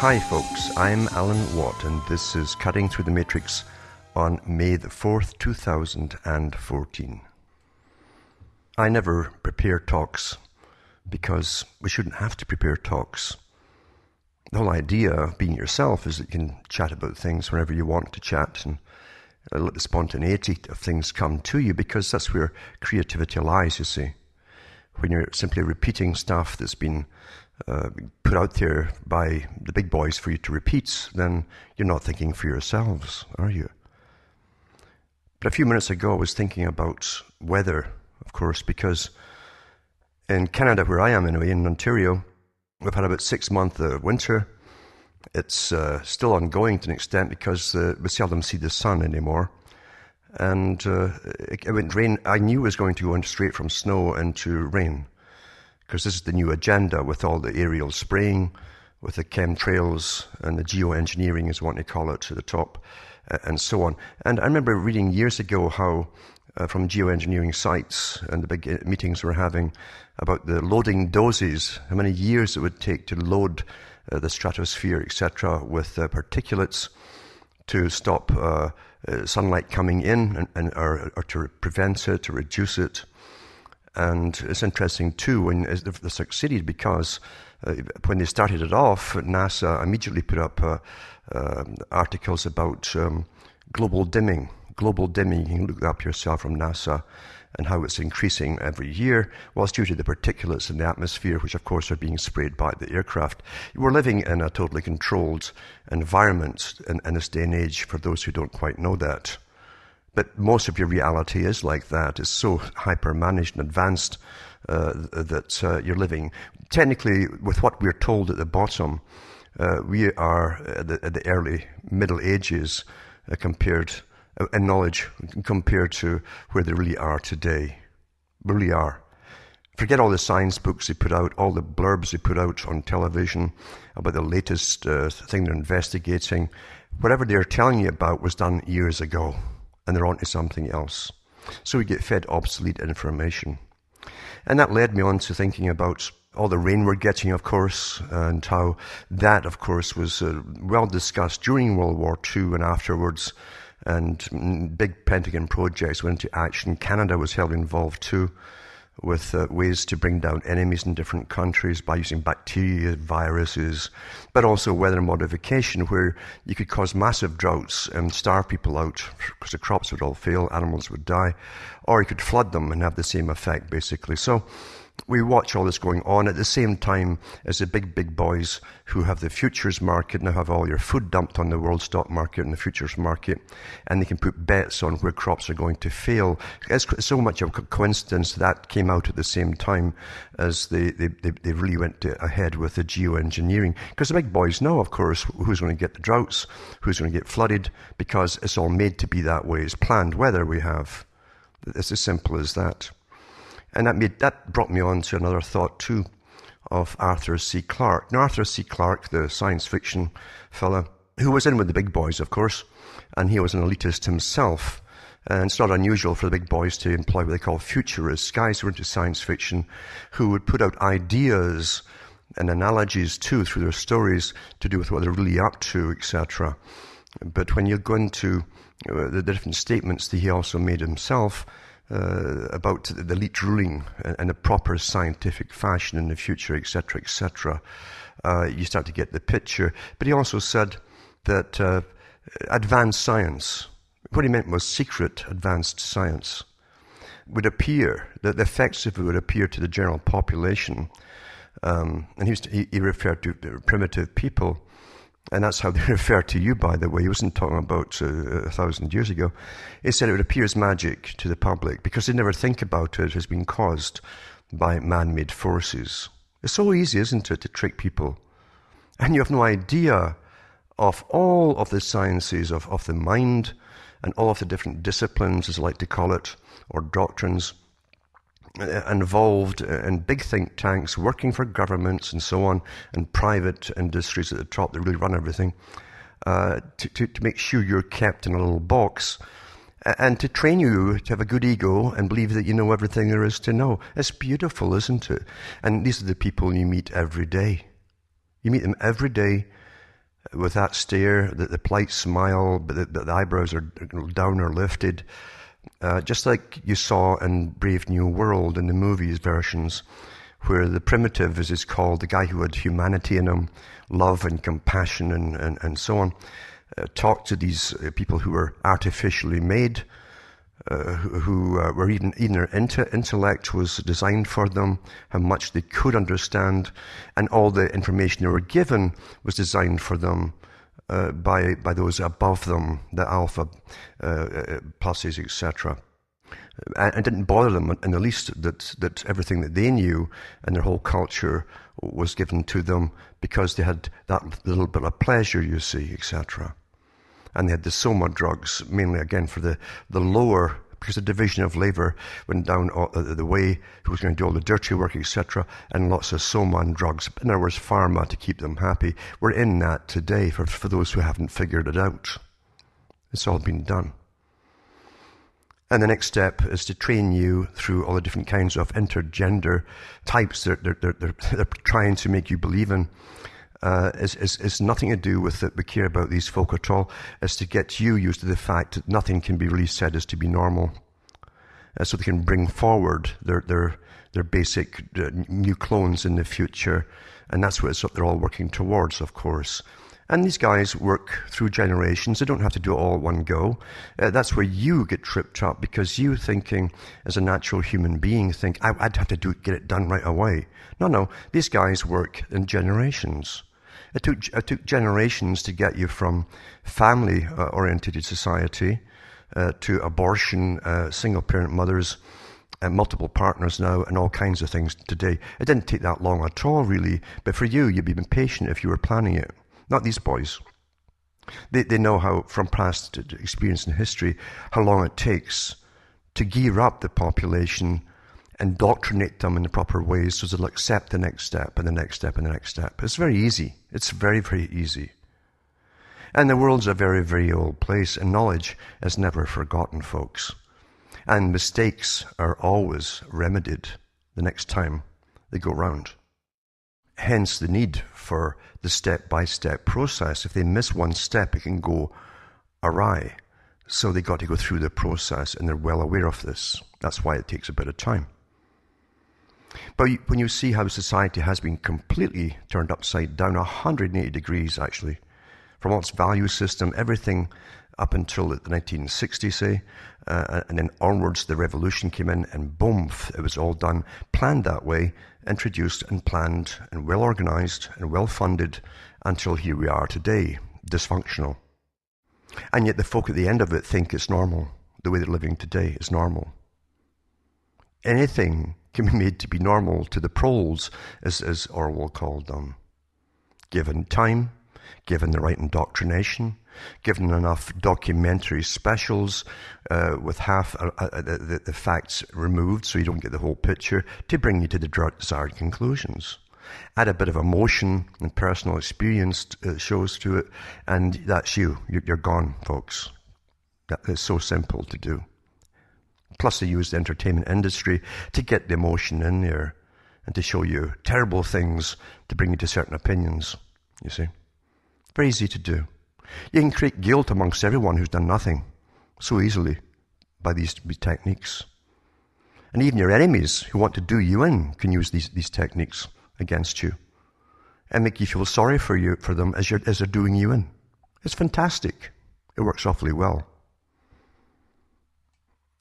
Hi folks, I'm Alan Watt and this is Cutting Through the Matrix on May the 4th, 2014. I never prepare talks because we shouldn't have to prepare talks. The whole idea of being yourself is that you can chat about things whenever you want to chat and let the spontaneity of things come to you, because that's where creativity lies, you see. When you're simply repeating stuff that's been put out there by the big boys for you to repeat, then you're not thinking for yourselves, are you? But a few minutes ago I was thinking about weather, of course, because in Canada, where I am anyway, in Ontario, we've had about 6 months of winter. It's still ongoing to an extent because we seldom see the sun anymore. And it went rain. I knew it was going to go straight from snow into rain, because this is the new agenda with all the aerial spraying, with the chemtrails and the geoengineering is what they call it to the top, and so on. And I remember reading years ago how from geoengineering sites and the big meetings we're having about the loading doses, how many years it would take to load the stratosphere, etc., with particulates to stop sunlight coming in or to prevent it, to reduce it. And it's interesting too when they succeeded, because when they started it off, NASA immediately put up articles about global dimming. Global dimming, you can look that up yourself from NASA, and how it's increasing every year. Well, it's due to the particulates in the atmosphere, which of course are being sprayed by the aircraft. We're living in a totally controlled environment in this day and age, for those who don't quite know that. But most of your reality is like that. It's so hyper-managed and advanced that you're living. Technically, with what we're told at the bottom, we are at the early Middle Ages compared in knowledge, compared to where they really are today. Really are. Forget all the science books they put out, all the blurbs they put out on television about the latest thing they're investigating. Whatever they're telling you about was done years ago, and they're on to something else. So we get fed obsolete information. And that led me on to thinking about all the rain we're getting, of course, and how that, of course, was well discussed during World War II and afterwards. And big Pentagon projects went into action. Canada was heavily involved too, with ways to bring down enemies in different countries by using bacteria, viruses, but also weather modification, where you could cause massive droughts and starve people out because the crops would all fail, animals would die, or you could flood them and have the same effect, basically. So we watch all this going on at the same time as the big boys who have the futures market now have all your food dumped on the world stock market and the futures market, and they can put bets on where crops are going to fail. It's so much of a coincidence that came out at the same time as they really went ahead with the geoengineering, because the big boys know, of course, who's going to get the droughts, who's going to get flooded, because it's all made to be that way. It's planned weather we have. It's as simple as that. And that brought me on to another thought too, of Arthur C. Clarke. Now, Arthur C. Clarke, the science fiction fella, who was in with the big boys, of course, and he was an elitist himself. And it's not unusual for the big boys to employ what they call futurists, guys who are into science fiction, who would put out ideas and analogies too through their stories to do with what they're really up to, etc. But when you go into the different statements that he also made himself, about the elite ruling in a proper scientific fashion in the future, etc., etc., you start to get the picture. But he also said that advanced science, what he meant was secret advanced science, would appear, that the effects of it would appear to the general population. And he referred to primitive people. And that's how they refer to you, by the way. He wasn't talking about 1,000 years ago. He said it would appear as magic to the public because they never think about it as being caused by man-made forces. It's so easy, isn't it, to trick people? And you have no idea of all of the sciences of the mind and all of the different disciplines, as I like to call it, or doctrines, involved in big think tanks, working for governments and so on, and private industries at the top that really run everything, to make sure you're kept in a little box, and to train you to have a good ego and believe that you know everything there is to know. It's beautiful, isn't it? And these are the people you meet every day. You meet them every day with that stare, the polite smile, but the eyebrows are down or lifted, just like you saw in Brave New World in the movies versions, where the primitive, as it's called, the guy who had humanity in him, love and compassion and so on, talked to these people who were artificially made, who were even their intellect was designed for them, how much they could understand, and all the information they were given was designed for them by those above them, the alpha pluses, etc. And it didn't bother them in the least that everything that they knew and their whole culture was given to them, because they had that little bit of pleasure, you see, etc. And they had the soma drugs, mainly again for the lower, because the division of labor went down the way, who was going to do all the dirty work, etc., and lots of soma and drugs. In other words, pharma to keep them happy. We're in that today for those who haven't figured it out. It's all been done. And the next step is to train you through all the different kinds of intergender types they're trying to make you believe in. It's nothing to do with that we care about these folk at all. It's to get you used to the fact that nothing can be really said as to be normal. So they can bring forward their basic new clones in the future. And that's what they're all working towards, of course. And these guys work through generations. They don't have to do it all at one go. That's where you get tripped up, because you thinking, as a natural human being, think, I'd have to get it done right away. No. These guys work in generations. It took generations to get you from family-oriented society to abortion, single-parent mothers, and multiple partners now, and all kinds of things today. It didn't take that long at all, really. But for you, you'd be impatient if you were planning it. Not these boys. They know how, from past experience in history, how long it takes to gear up the population, indoctrinate them in the proper ways so they'll accept the next step and the next step and the next step. It's very easy. It's very, very easy. And the world's a very, very old place, and knowledge is never forgotten, folks. And mistakes are always remedied the next time they go round. Hence the need for the step-by-step process. If they miss one step, it can go awry. So they got to go through the process, and they're well aware of this. That's why it takes a bit of time. But when you see how society has been completely turned upside down, 180 degrees actually, from all its value system, everything up until the 1960s, say, and then onwards the revolution came in, and boom, it was all done, planned that way, introduced and planned and well organized and well funded until here we are today, dysfunctional. And yet the folk at the end of it think it's normal. The way they're living today is normal. Anything can be made to be normal to the proles, as Orwell called them. Given time, given the right indoctrination, given enough documentary specials with half the facts removed so you don't get the whole picture, to bring you to the desired conclusions. Add a bit of emotion and personal experience shows to it, and that's you. You're gone, folks. That is so simple to do. Plus they use the entertainment industry to get the emotion in there and to show you terrible things to bring you to certain opinions, you see. Very easy to do. You can create guilt amongst everyone who's done nothing so easily by these techniques. And even your enemies who want to do you in can use these techniques against you and make you feel sorry for them as they're doing you in. It's fantastic. It works awfully well.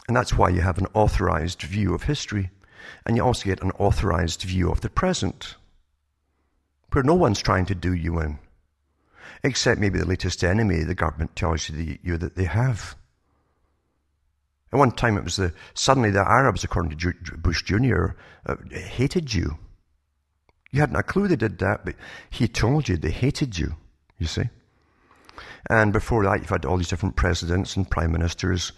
And that's why you have an authorized view of history, and you also get an authorized view of the present, where no one's trying to do you in, except maybe the latest enemy the government tells you that they have. At one time it was suddenly the Arabs, according to Bush Jr., hated you. You hadn't a clue they did that, but he told you they hated you, you see. And before that, you've had all these different presidents and prime ministers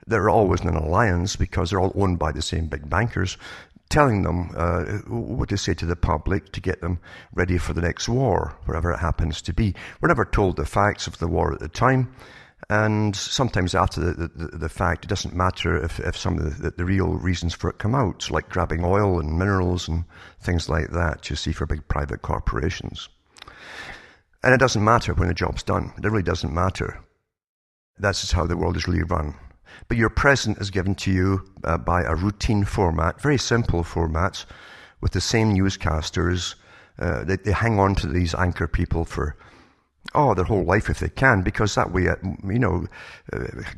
that are always in an alliance because they're all owned by the same big bankers, telling them what to say to the public to get them ready for the next war, wherever it happens to be. We're never told the facts of the war at the time, and sometimes after the fact, it doesn't matter if some of the real reasons for it come out, like grabbing oil and minerals and things like that, you see, for big private corporations. And it doesn't matter when the job's done. It really doesn't matter. That's just how the world is really run. But your present is given to you by a routine format, very simple format, with the same newscasters. They hang on to these anchor people for their whole life if they can, because that way,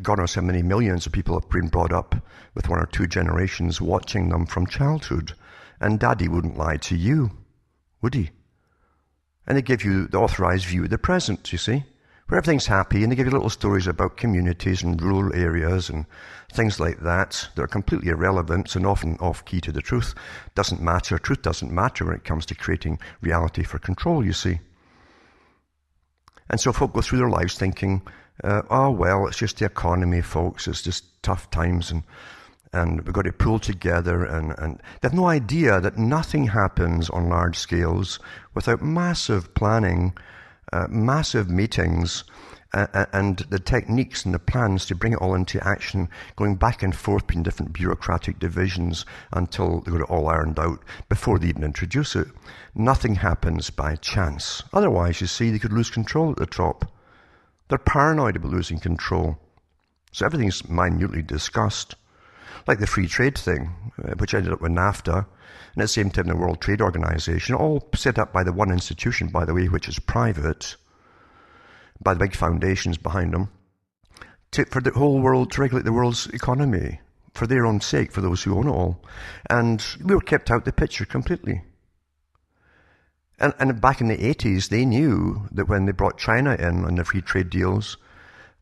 God knows how many millions of people have been brought up with one or two generations watching them from childhood. And Daddy wouldn't lie to you, would he? And they give you the authorized view of the present, you see, where everything's happy, and they give you little stories about communities and rural areas and things like that. They're completely irrelevant and often off-key to the truth. Doesn't matter. Truth doesn't matter when it comes to creating reality for control, you see. And so folk go through their lives thinking, it's just the economy, folks. It's just tough times, and we've got to pull together. And they have no idea that nothing happens on large scales without massive planning, massive meetings, and the techniques and the plans to bring it all into action, going back and forth between different bureaucratic divisions until they got it all ironed out before they even introduce it. Nothing happens by chance. Otherwise, you see, they could lose control at the top. They're paranoid about losing control. So everything's minutely discussed. Like the free trade thing, which ended up with NAFTA, and at the same time the World Trade Organization, all set up by the one institution, by the way, which is private, by the big foundations behind them, for the whole world, to regulate the world's economy, for their own sake, for those who own it all. And we were kept out of the picture completely. And back in the 80s, they knew that when they brought China in on the free trade deals,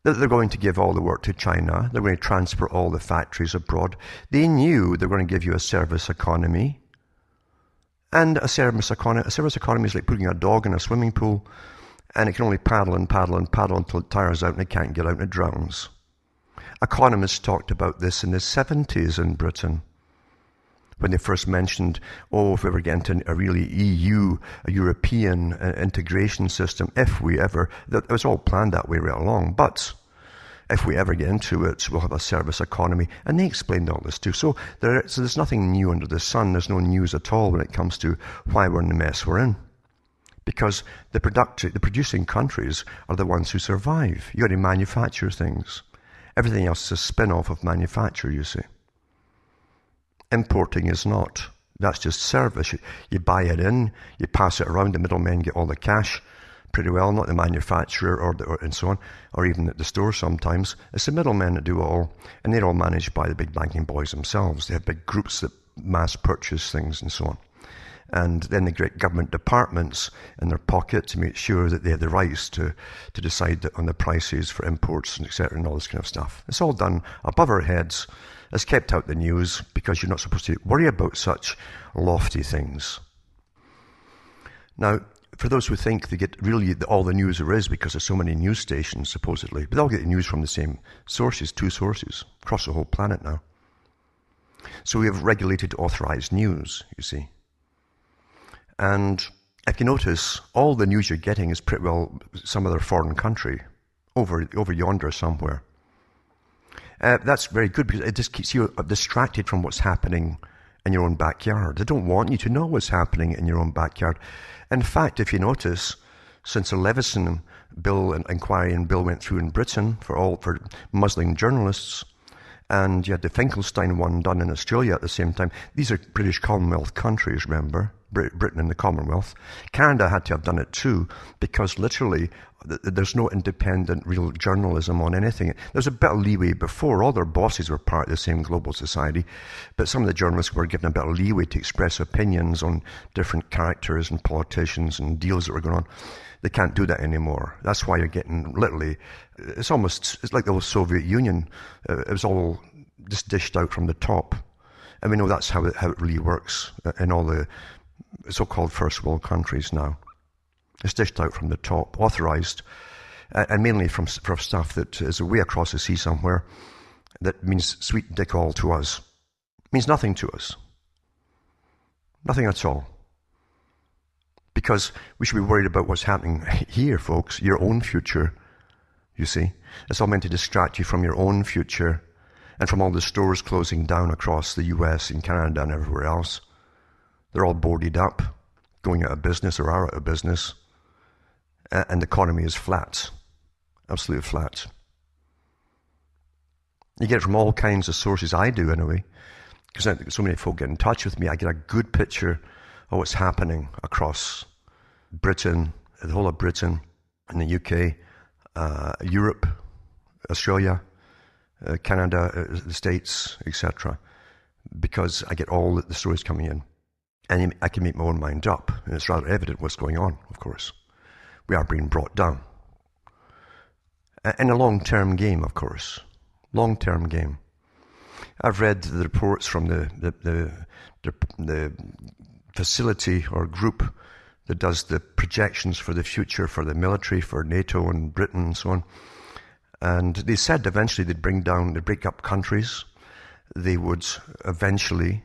that they're going to give all the work to China. They're going to transfer all the factories abroad. They knew they were going to give you a service economy. And a service economy is like putting a dog in a swimming pool, and it can only paddle and paddle and paddle until it tires out and it can't get out and it drowns. Economists talked about this in the 70s in Britain, when they first mentioned, if we ever get into a really a European integration system, it was all planned that way right along, but if we ever get into it, we'll have a service economy. And they explained all this too. So there's nothing new under the sun. There's no news at all when it comes to why we're in the mess we're in. Because the producing countries are the ones who survive. You got to manufacture things. Everything else is a spin-off of manufacture, you see. Importing is not. That's just service. You buy it in, you pass it around, the middlemen get all the cash pretty well, not the manufacturer and so on, or even at the store sometimes. It's the middlemen that do it all, and they're all managed by the big banking boys themselves. They have big groups that mass purchase things and so on. And then they get government departments in their pocket to make sure that they have the rights to decide on the prices for imports and etc. and all this kind of stuff. It's all done above our heads. It's kept out the news because you're not supposed to worry about such lofty things. Now, for those who think they get really all the news there is because there's so many news stations, supposedly, but they all get the news from the same sources, two sources, across the whole planet now. So we have regulated authorized news, you see. And if you notice, all the news you're getting is pretty well some other foreign country, over yonder somewhere. That's very good because it just keeps you distracted from what's happening in your own backyard. They don't want you to know what's happening in your own backyard. In fact, if you notice, since the Leveson bill and inquiry and bill went through in Britain for Muslim journalists, and you had the Finkelstein one done in Australia at the same time. These are British Commonwealth countries, remember? Britain and the Commonwealth. Canada had to have done it too, because literally there's no independent real journalism on anything. There's a bit of leeway before. All their bosses were part of the same global society, but some of the journalists were given a bit of leeway to express opinions on different characters and politicians and deals that were going on. They can't do that anymore. That's why you're getting literally, it's like the old Soviet Union. It was all just dished out from the top. And we know that's how it really works in all the so-called first world countries now. It's dished out from the top, authorized, and mainly from stuff that is way across the sea somewhere that means sweet dick all to us. It means nothing to us. Nothing at all. Because we should be worried about what's happening here, folks, your own future, you see. It's all meant to distract you from your own future and from all the stores closing down across the US and Canada and everywhere else. They're all boarded up, going out of business or are out of business. and the economy is flat, absolutely flat. You get it from all kinds of sources. I do anyway, because so many folk get in touch with me. I get a good picture of what's happening across Britain, the whole of Britain, in the UK, Europe, Australia, Canada, the States, etc. Because I get all the stories coming in. And I can make my own mind up. And it's rather evident what's going on, of course. We are being brought down. In a long-term game, of course. Long-term game. I've read the reports from the facility or group that does the projections for the future for the military, for NATO and Britain and so on. And they said eventually they'd break up countries. They would eventually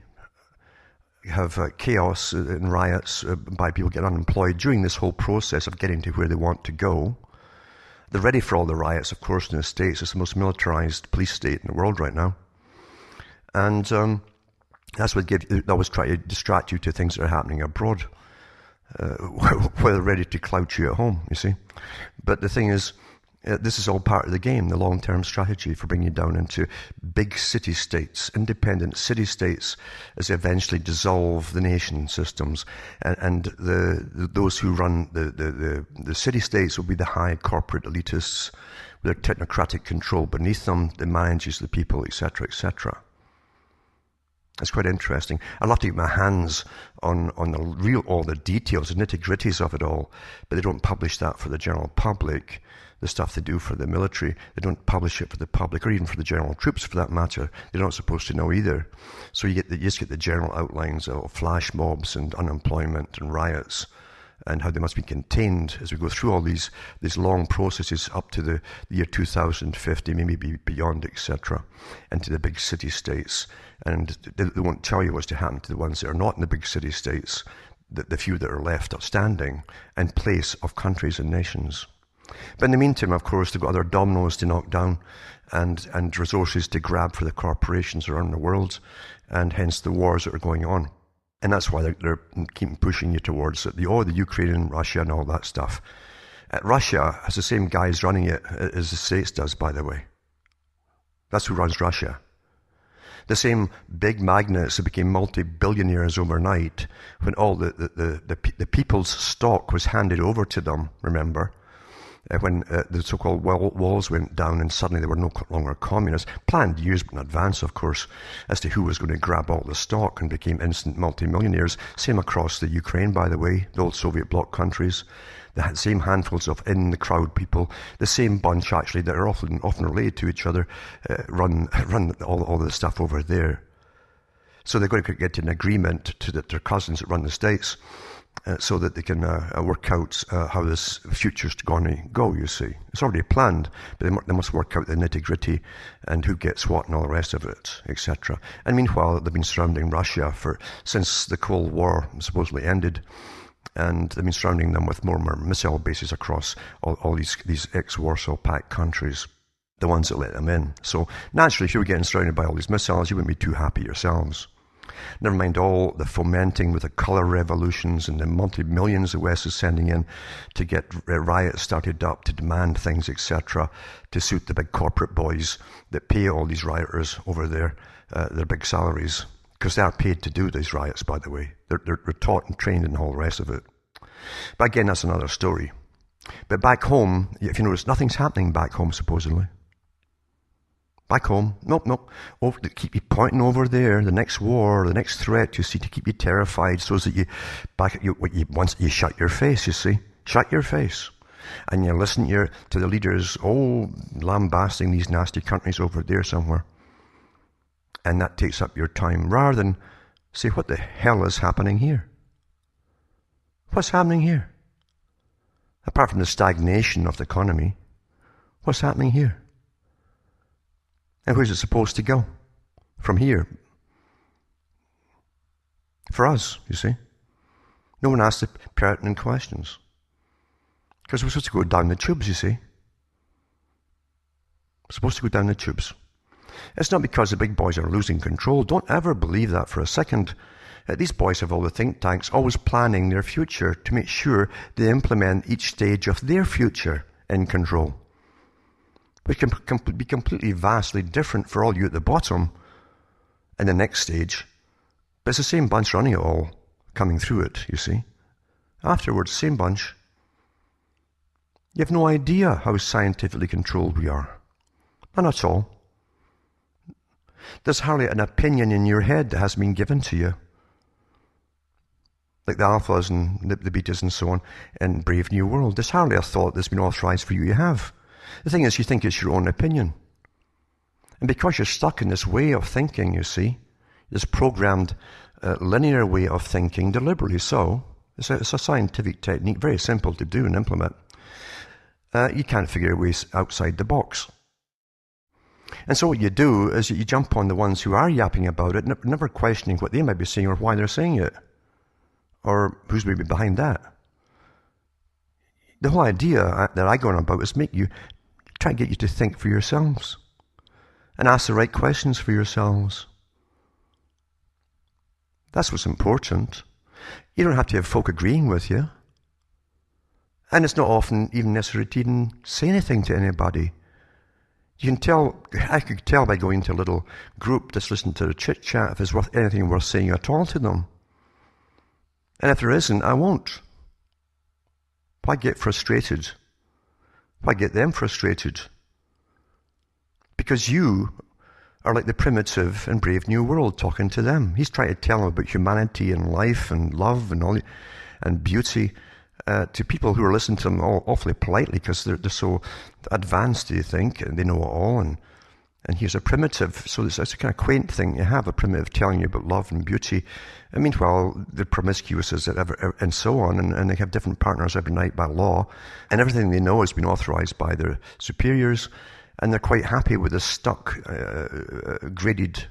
have chaos and riots by people getting unemployed during this whole process of getting to where they want to go. They're ready for all the riots, of course, in the States. It's the most militarized police state in the world right now. And that's what they always try to distract you to things that are happening abroad, while they're ready to clout you at home, you see. But the thing is, this is all part of the game, the long-term strategy for bringing you down into big city-states, independent city-states, as they eventually dissolve the nation systems. And those who run the city-states will be the high corporate elitists with their technocratic control beneath them that manages the people, etc., etc. It's quite interesting. I'd love to get my hands on all the details, the nitty-gritties of it all, but they don't publish that for the general public. The stuff they do for the military, they don't publish it for the public, or even for the general troops for that matter. They're not supposed to know either. So you just get the general outlines of flash mobs and unemployment and riots, and how they must be contained as we go through all these long processes up to the year 2050, maybe beyond, etc., into the big city-states. And they won't tell you what's to happen to the ones that are not in the big city-states, the few that are left outstanding, in place of countries and nations. But in the meantime, of course, they've got other dominoes to knock down and resources to grab for the corporations around the world, and hence the wars that are going on. And that's why they're keep pushing you towards the Ukraine and Russia and all that stuff. Russia has the same guys running it as the States does, by the way. That's who runs Russia. The same big magnates that became multi-billionaires overnight when all the people's stock was handed over to them, remember? When the so-called walls went down and suddenly they were no longer communists, planned years in advance, of course, as to who was going to grab all the stock and became instant multimillionaires. Same across the Ukraine, by the way, the old Soviet bloc countries. The same handfuls of in-the-crowd people, the same bunch actually that are often related to each other, run all the stuff over there. So they're going to get an agreement to their cousins that run the States, so that they can work out how this future's going to go, you see. It's already planned, but they must work out the nitty-gritty and who gets what and all the rest of it, etc. And meanwhile, they've been surrounding Russia since the Cold War supposedly ended, and they've been surrounding them with more and more missile bases across all these ex-Warsaw Pact countries, the ones that let them in. So naturally, if you were getting surrounded by all these missiles, you wouldn't be too happy yourselves. Never mind all the fomenting with the colour revolutions and the multi-millions the West is sending in to get riots started up, to demand things, etc., to suit the big corporate boys that pay all these rioters over there their big salaries, because they are paid to do these riots, by the way. They're taught and trained and all the rest of it. But again, that's another story. But back home, if you notice, nothing's happening back home, supposedly. Back home, nope. Oh, they keep you pointing over there, the next war, the next threat, you see, to keep you terrified, so that once you shut your face, you see. Shut your face. And you listen to the leaders, lambasting these nasty countries over there somewhere. And that takes up your time, rather than say, what the hell is happening here? What's happening here? Apart from the stagnation of the economy, what's happening here? And where's it supposed to go? From here. For us, you see. No one asks the pertinent questions. Because we're supposed to go down the tubes, you see. We're supposed to go down the tubes. It's not because the big boys are losing control. Don't ever believe that for a second. These boys have all the think tanks always planning their future to make sure they implement each stage of their future in control. Which can be completely vastly different for all you at the bottom in the next stage. But it's the same bunch running it all, coming through it, you see. Afterwards, same bunch. You have no idea how scientifically controlled we are. None at all. There's hardly an opinion in your head that has been given to you. Like the alphas and the betas and so on in Brave New World. There's hardly a thought that's been authorized for you to have. The thing is, you think it's your own opinion. And because you're stuck in this way of thinking, you see, this programmed linear way of thinking, deliberately so, it's a scientific technique, very simple to do and implement. You can't figure your way outside the box. And so what you do is you jump on the ones who are yapping about it, never questioning what they might be saying or why they're saying it, or who's maybe behind that. The whole idea that I go on about is try to get you to think for yourselves and ask the right questions for yourselves. That's what's important. You don't have to have folk agreeing with you. And it's not often even necessary to even say anything to anybody. I could tell by going to a little group, just listen to the chit-chat, if there's anything worth saying at all to them. And if there isn't, I won't. Why get frustrated? Why get them frustrated? Because you are like the primitive and Brave New World talking to them. He's trying to tell them about humanity and life and love and beauty to people who are listening to them awfully politely because they're so advanced, do you think, and they know it all. And here's a primitive, so it's a kind of quaint thing to have a primitive telling you about love and beauty. I mean, well, they're promiscuous and so on, and they have different partners every night by law, and everything they know has been authorized by their superiors, and they're quite happy with this stuck, graded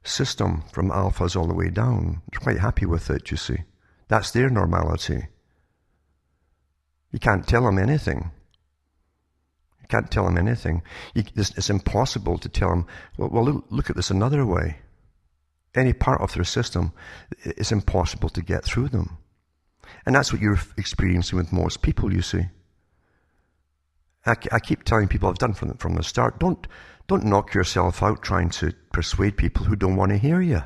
system from alphas all the way down. They're quite happy with it, you see. That's their normality. You can't tell them anything. Can't tell them anything. It's impossible to tell them, well, look at this another way. Any part of their system, it's impossible to get through them. And that's what you're experiencing with most people, you see. I keep telling people, I've done from the start, don't knock yourself out trying to persuade people who don't want to hear you.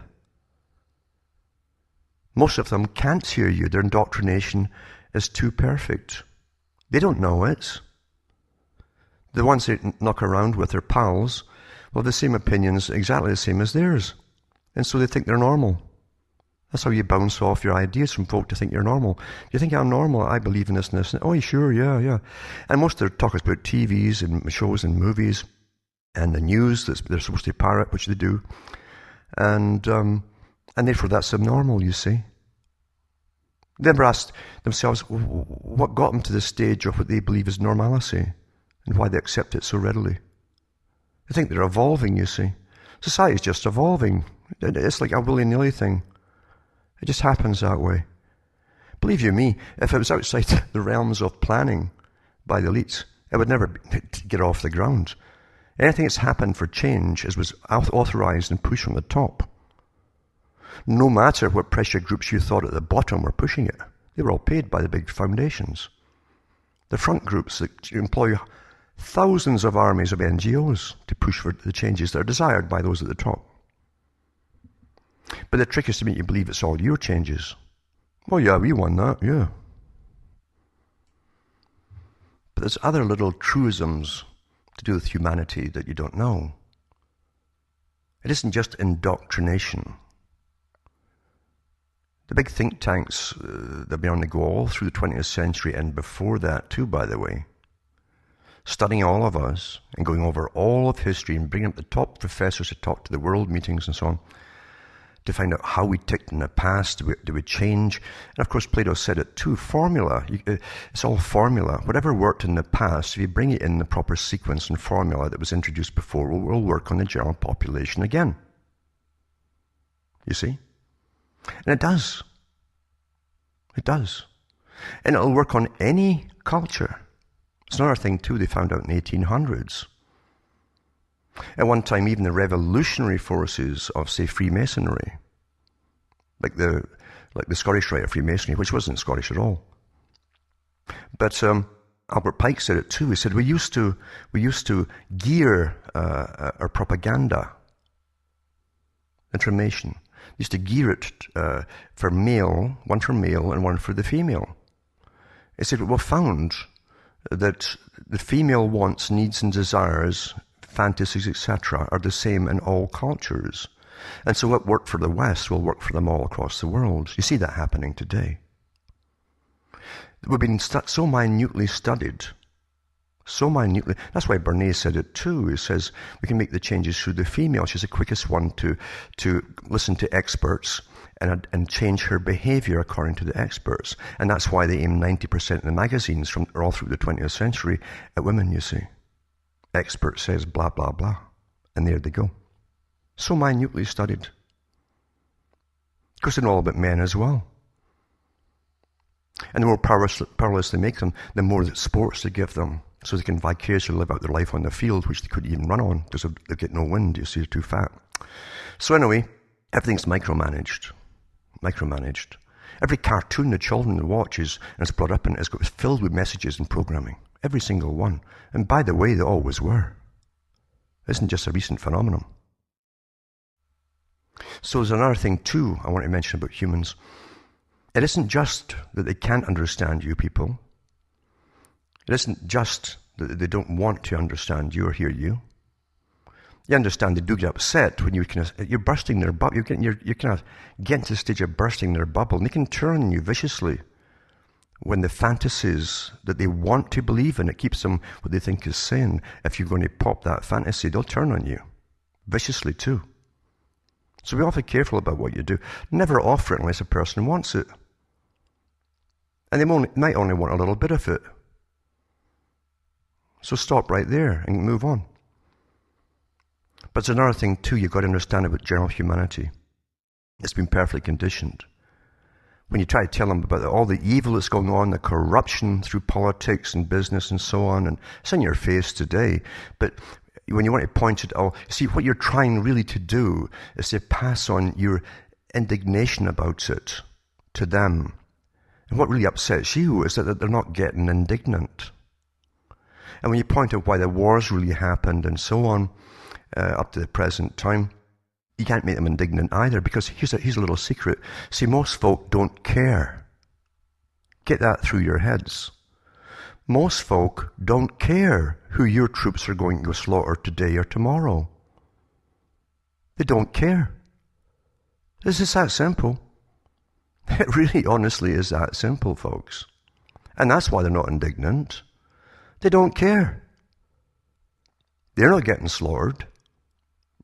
Most of them can't hear you. Their indoctrination is too perfect. They don't know it. The ones they knock around with their pals, well, the same opinions, exactly the same as theirs. And so they think they're normal. That's how you bounce off your ideas from folk to think you're normal. You think I'm normal? I believe in this and this. Oh, sure, yeah. And most of their talk is about TVs and shows and movies and the news that they're supposed to parrot, which they do. And therefore that's abnormal, you see. They never asked themselves what got them to this stage of what they believe is normalcy. And why they accept it so readily. They think they're evolving, you see. Society's just evolving. It's like a willy-nilly thing. It just happens that way. Believe you me, if it was outside the realms of planning by the elites, it would never get off the ground. Anything that's happened for change was authorized and pushed from the top. No matter what pressure groups you thought at the bottom were pushing it, they were all paid by the big foundations. The front groups that employ thousands of armies of NGOs to push for the changes that are desired by those at the top. But the trick is to make you believe it's all your changes. Well, yeah, we won that, yeah. But there's other little truisms to do with humanity that you don't know. It isn't just indoctrination. The big think tanks that have been on the go all through the 20th century and before that too, by the way, studying all of us and going over all of history and bringing up the top professors to talk to the world meetings and so on to find out how we ticked in the past, do we change? And of course Plato said it too, formula. It's all formula. Whatever worked in the past, if you bring it in the proper sequence and formula that was introduced before, will work on the general population again. You see? And it does. It does. And it'll work on any culture. It's another thing, too, they found out in the 1800s. At one time, even the revolutionary forces of, say, Freemasonry, like the Scottish Rite of Freemasonry, which wasn't Scottish at all. But Albert Pike said it too. He said we used to gear our propaganda information. We used to gear it for male, one for male and one for the female. He said we found that the female wants, needs and desires, fantasies, etc., are the same in all cultures. And so what worked for the West will work for them all across the world. You see that happening today. We've been so minutely studied. So minutely. That's why Bernays said it too. He says we can make the changes through the female. She's the quickest one to listen to experts and change her behavior according to the experts. And that's why they aim 90% of the magazines from all through the 20th century at women, you see. Expert says blah, blah, blah. And there they go. So minutely studied. Of course, they're all about men as well. And the more powerless they make them, the more sports they give them, so they can vicariously live out their life on the field, which they couldn't even run on, because they get no wind, you see, they're too fat. So anyway, everything's micromanaged. Every cartoon the children watch is brought up and it's filled with messages and programming. Every single one. And by the way, they always were. It isn't just a recent phenomenon. So there's another thing too I want to mention about humans. It isn't just that they can't understand you people. It isn't just that they don't want to understand you or hear you. You understand they do get upset when you're bursting their bubble. You're kind of getting to the stage of bursting their bubble, and they can turn on you viciously when the fantasies that they want to believe in, it keeps them what they think is sin. If you're going to pop that fantasy, they'll turn on you viciously too. So be awfully careful about what you do. Never offer it unless a person wants it. And they might only want a little bit of it. So stop right there and move on. But there's another thing too you've got to understand about general humanity. It's been perfectly conditioned. When you try to tell them about all the evil that's going on, the corruption through politics and business and so on, and it's in your face today, but when you want to point it out, see, what you're trying really to do is to pass on your indignation about it to them. And what really upsets you is that they're not getting indignant. And when you point out why the wars really happened and so on, up to the present time, you can't make them indignant either, because here's a little secret. See, most folk don't care. Get that through your heads. Most folk don't care who your troops are going to go slaughter today or tomorrow. They don't care. This is that simple. It really honestly is that simple, folks. And that's why they're not indignant. They don't care. They're not getting slaughtered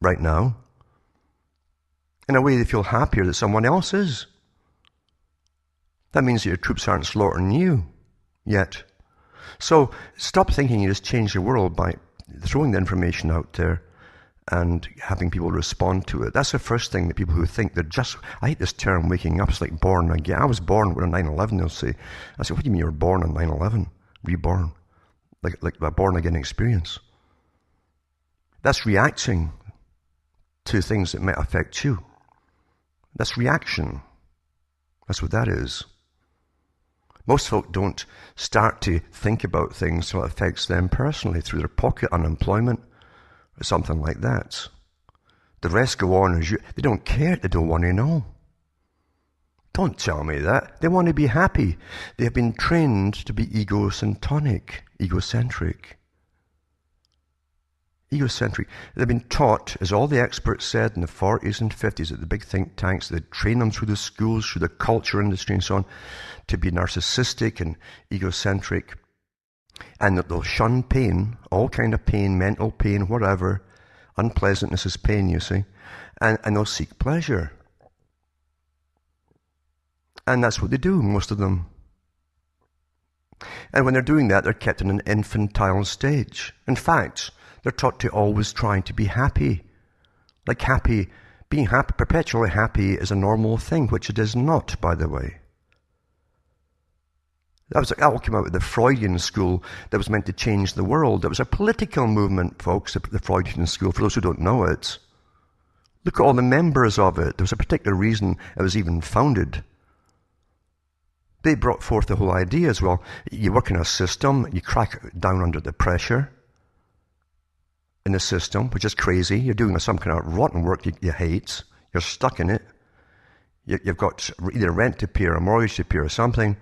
right now. In a way, they feel happier that someone else is. That means that your troops aren't slaughtering you yet. So stop thinking you just change the world by throwing the information out there and having people respond to it. That's the first thing that people who think they're just, I hate this term, waking up. It's like born again. I was born on 9/11, they'll say. I say, what do you mean you were born on 9/11? Reborn. Like a born again experience. That's reacting to things that might affect you. That's reaction. That's what that is. Most folk don't start to think about things until it affects them personally through their pocket unemployment or something like that. The rest go on as you. They don't care. They don't want to know. Don't tell me that. They want to be happy. They have been trained to be egocentric. They've been taught, as all the experts said in the 40s and 50s at the big think tanks, they train them through the schools, through the culture industry and so on, to be narcissistic and egocentric, and that they'll shun pain, all kind of pain, mental pain, whatever. Unpleasantness is pain, you see, and they'll seek pleasure. And that's what they do, most of them. And when they're doing that, they're kept in an infantile stage. In fact, they're taught to always try to be happy. Like happy, being happy, perpetually happy is a normal thing, which it is not, by the way. That all came out of the Freudian school that was meant to change the world. It was a political movement, folks, the Freudian school, for those who don't know it. Look at all the members of it. There was a particular reason it was even founded. They brought forth the whole idea as well. You work in a system, you crack down under the pressure in the system, which is crazy. You're doing some kind of rotten work you hate. You're stuck in it. You've got either rent to pay or a mortgage to pay or something,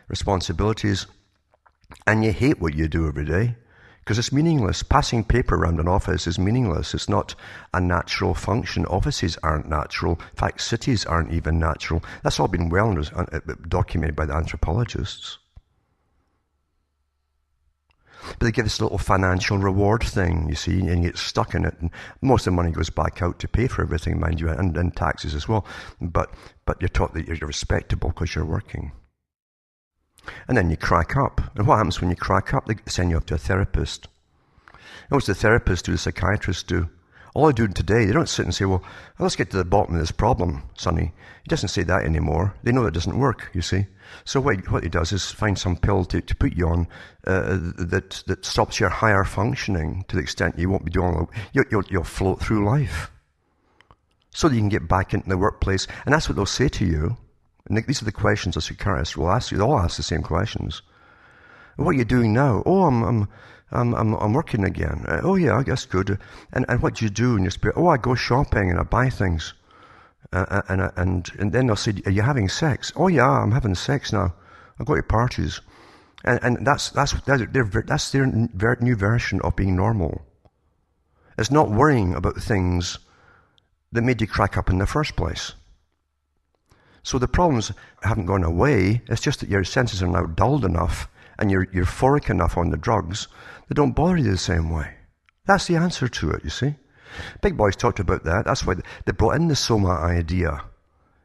responsibilities, and you hate what you do every day because it's meaningless. Passing paper around an office is meaningless. It's not a natural function. Offices aren't natural. In fact, cities aren't even natural. That's all been well documented by the anthropologists. But they give this little financial reward thing, you see, and you get stuck in it. And most of the money goes back out to pay for everything, mind you, and taxes as well. But you're taught that you're respectable because you're working. And then you crack up. And what happens when you crack up? They send you off to a therapist. And what's the therapist do, the psychiatrist do? All they do today, they don't sit and say, well, let's get to the bottom of this problem, Sonny. He doesn't say that anymore. They know that doesn't work, you see. So what he does is find some pill to put you on that stops your higher functioning to the extent you won't be doing you'll float through life. So that you can get back into the workplace. And that's what they'll say to you. And these are the questions a psychiatrist will ask you. They'll all ask the same questions. What are you doing now? Oh, I'm working again. Oh yeah, I guess good. And what do you do in your spirit? Oh, I go shopping and I buy things. And then they'll say, are you having sex? Oh yeah, I'm having sex now. I go to parties. And that's their new version of being normal. It's not worrying about things that made you crack up in the first place. So the problems haven't gone away. It's just that your senses are now dulled enough and you're euphoric enough on the drugs, they don't bother you the same way. That's the answer to it, you see. Big boys talked about that. That's why they brought in the Soma idea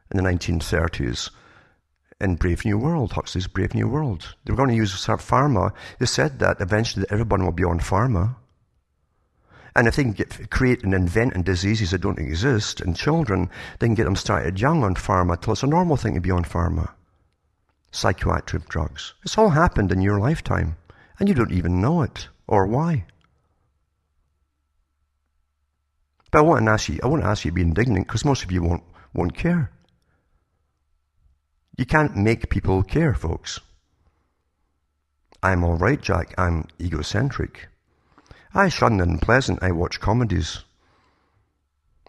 in the 1930s in Brave New World, Huxley's Brave New World. They were going to use pharma. They said that eventually everyone will be on pharma. And if they can create and invent diseases that don't exist in children, they can get them started young on pharma till it's a normal thing to be on pharma. Psychoactive drugs. It's all happened in your lifetime, and you don't even know it, or why. But I won't ask you to be indignant, because most of you won't care. You can't make people care, folks. I'm all right, Jack. I'm egocentric. I shun the unpleasant. I watch comedies.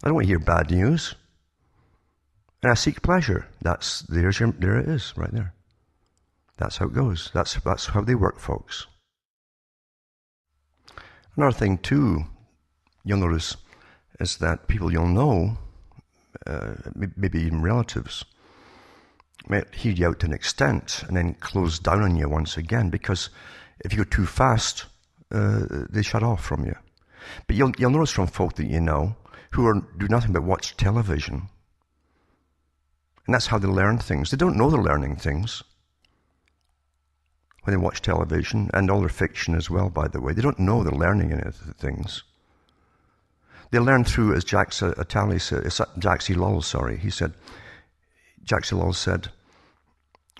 I don't want to hear bad news. And I seek pleasure. There it is, right there. That's how it goes. That's how they work, folks. Another thing, too, you'll notice, is that people you'll know, maybe even relatives, might hear you out to an extent and then close down on you once again, because if you go too fast, they shut off from you. But you'll notice from folk that you know who do nothing but watch television. And that's how they learn things. They don't know they're learning things when they watch television, and all their fiction as well, by the way. They don't know they're learning any of the things. They learn through, as Jacques Ellul said,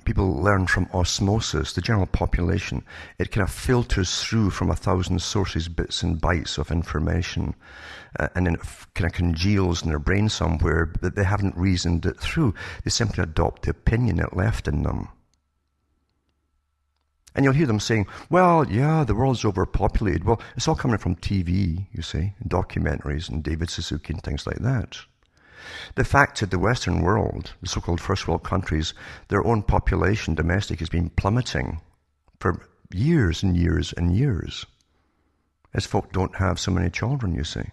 people learn from osmosis, the general population. It kind of filters through from 1,000 sources, bits and bytes of information, and then it kind of congeals in their brain somewhere, but they haven't reasoned it through. They simply adopt the opinion it left in them. And you'll hear them saying, well, yeah, the world's overpopulated. Well, it's all coming from TV, you see, documentaries and David Suzuki and things like that. The fact that the Western world, the so-called first world countries, their own population, domestic, has been plummeting for years and years and years, as folk don't have so many children, you see.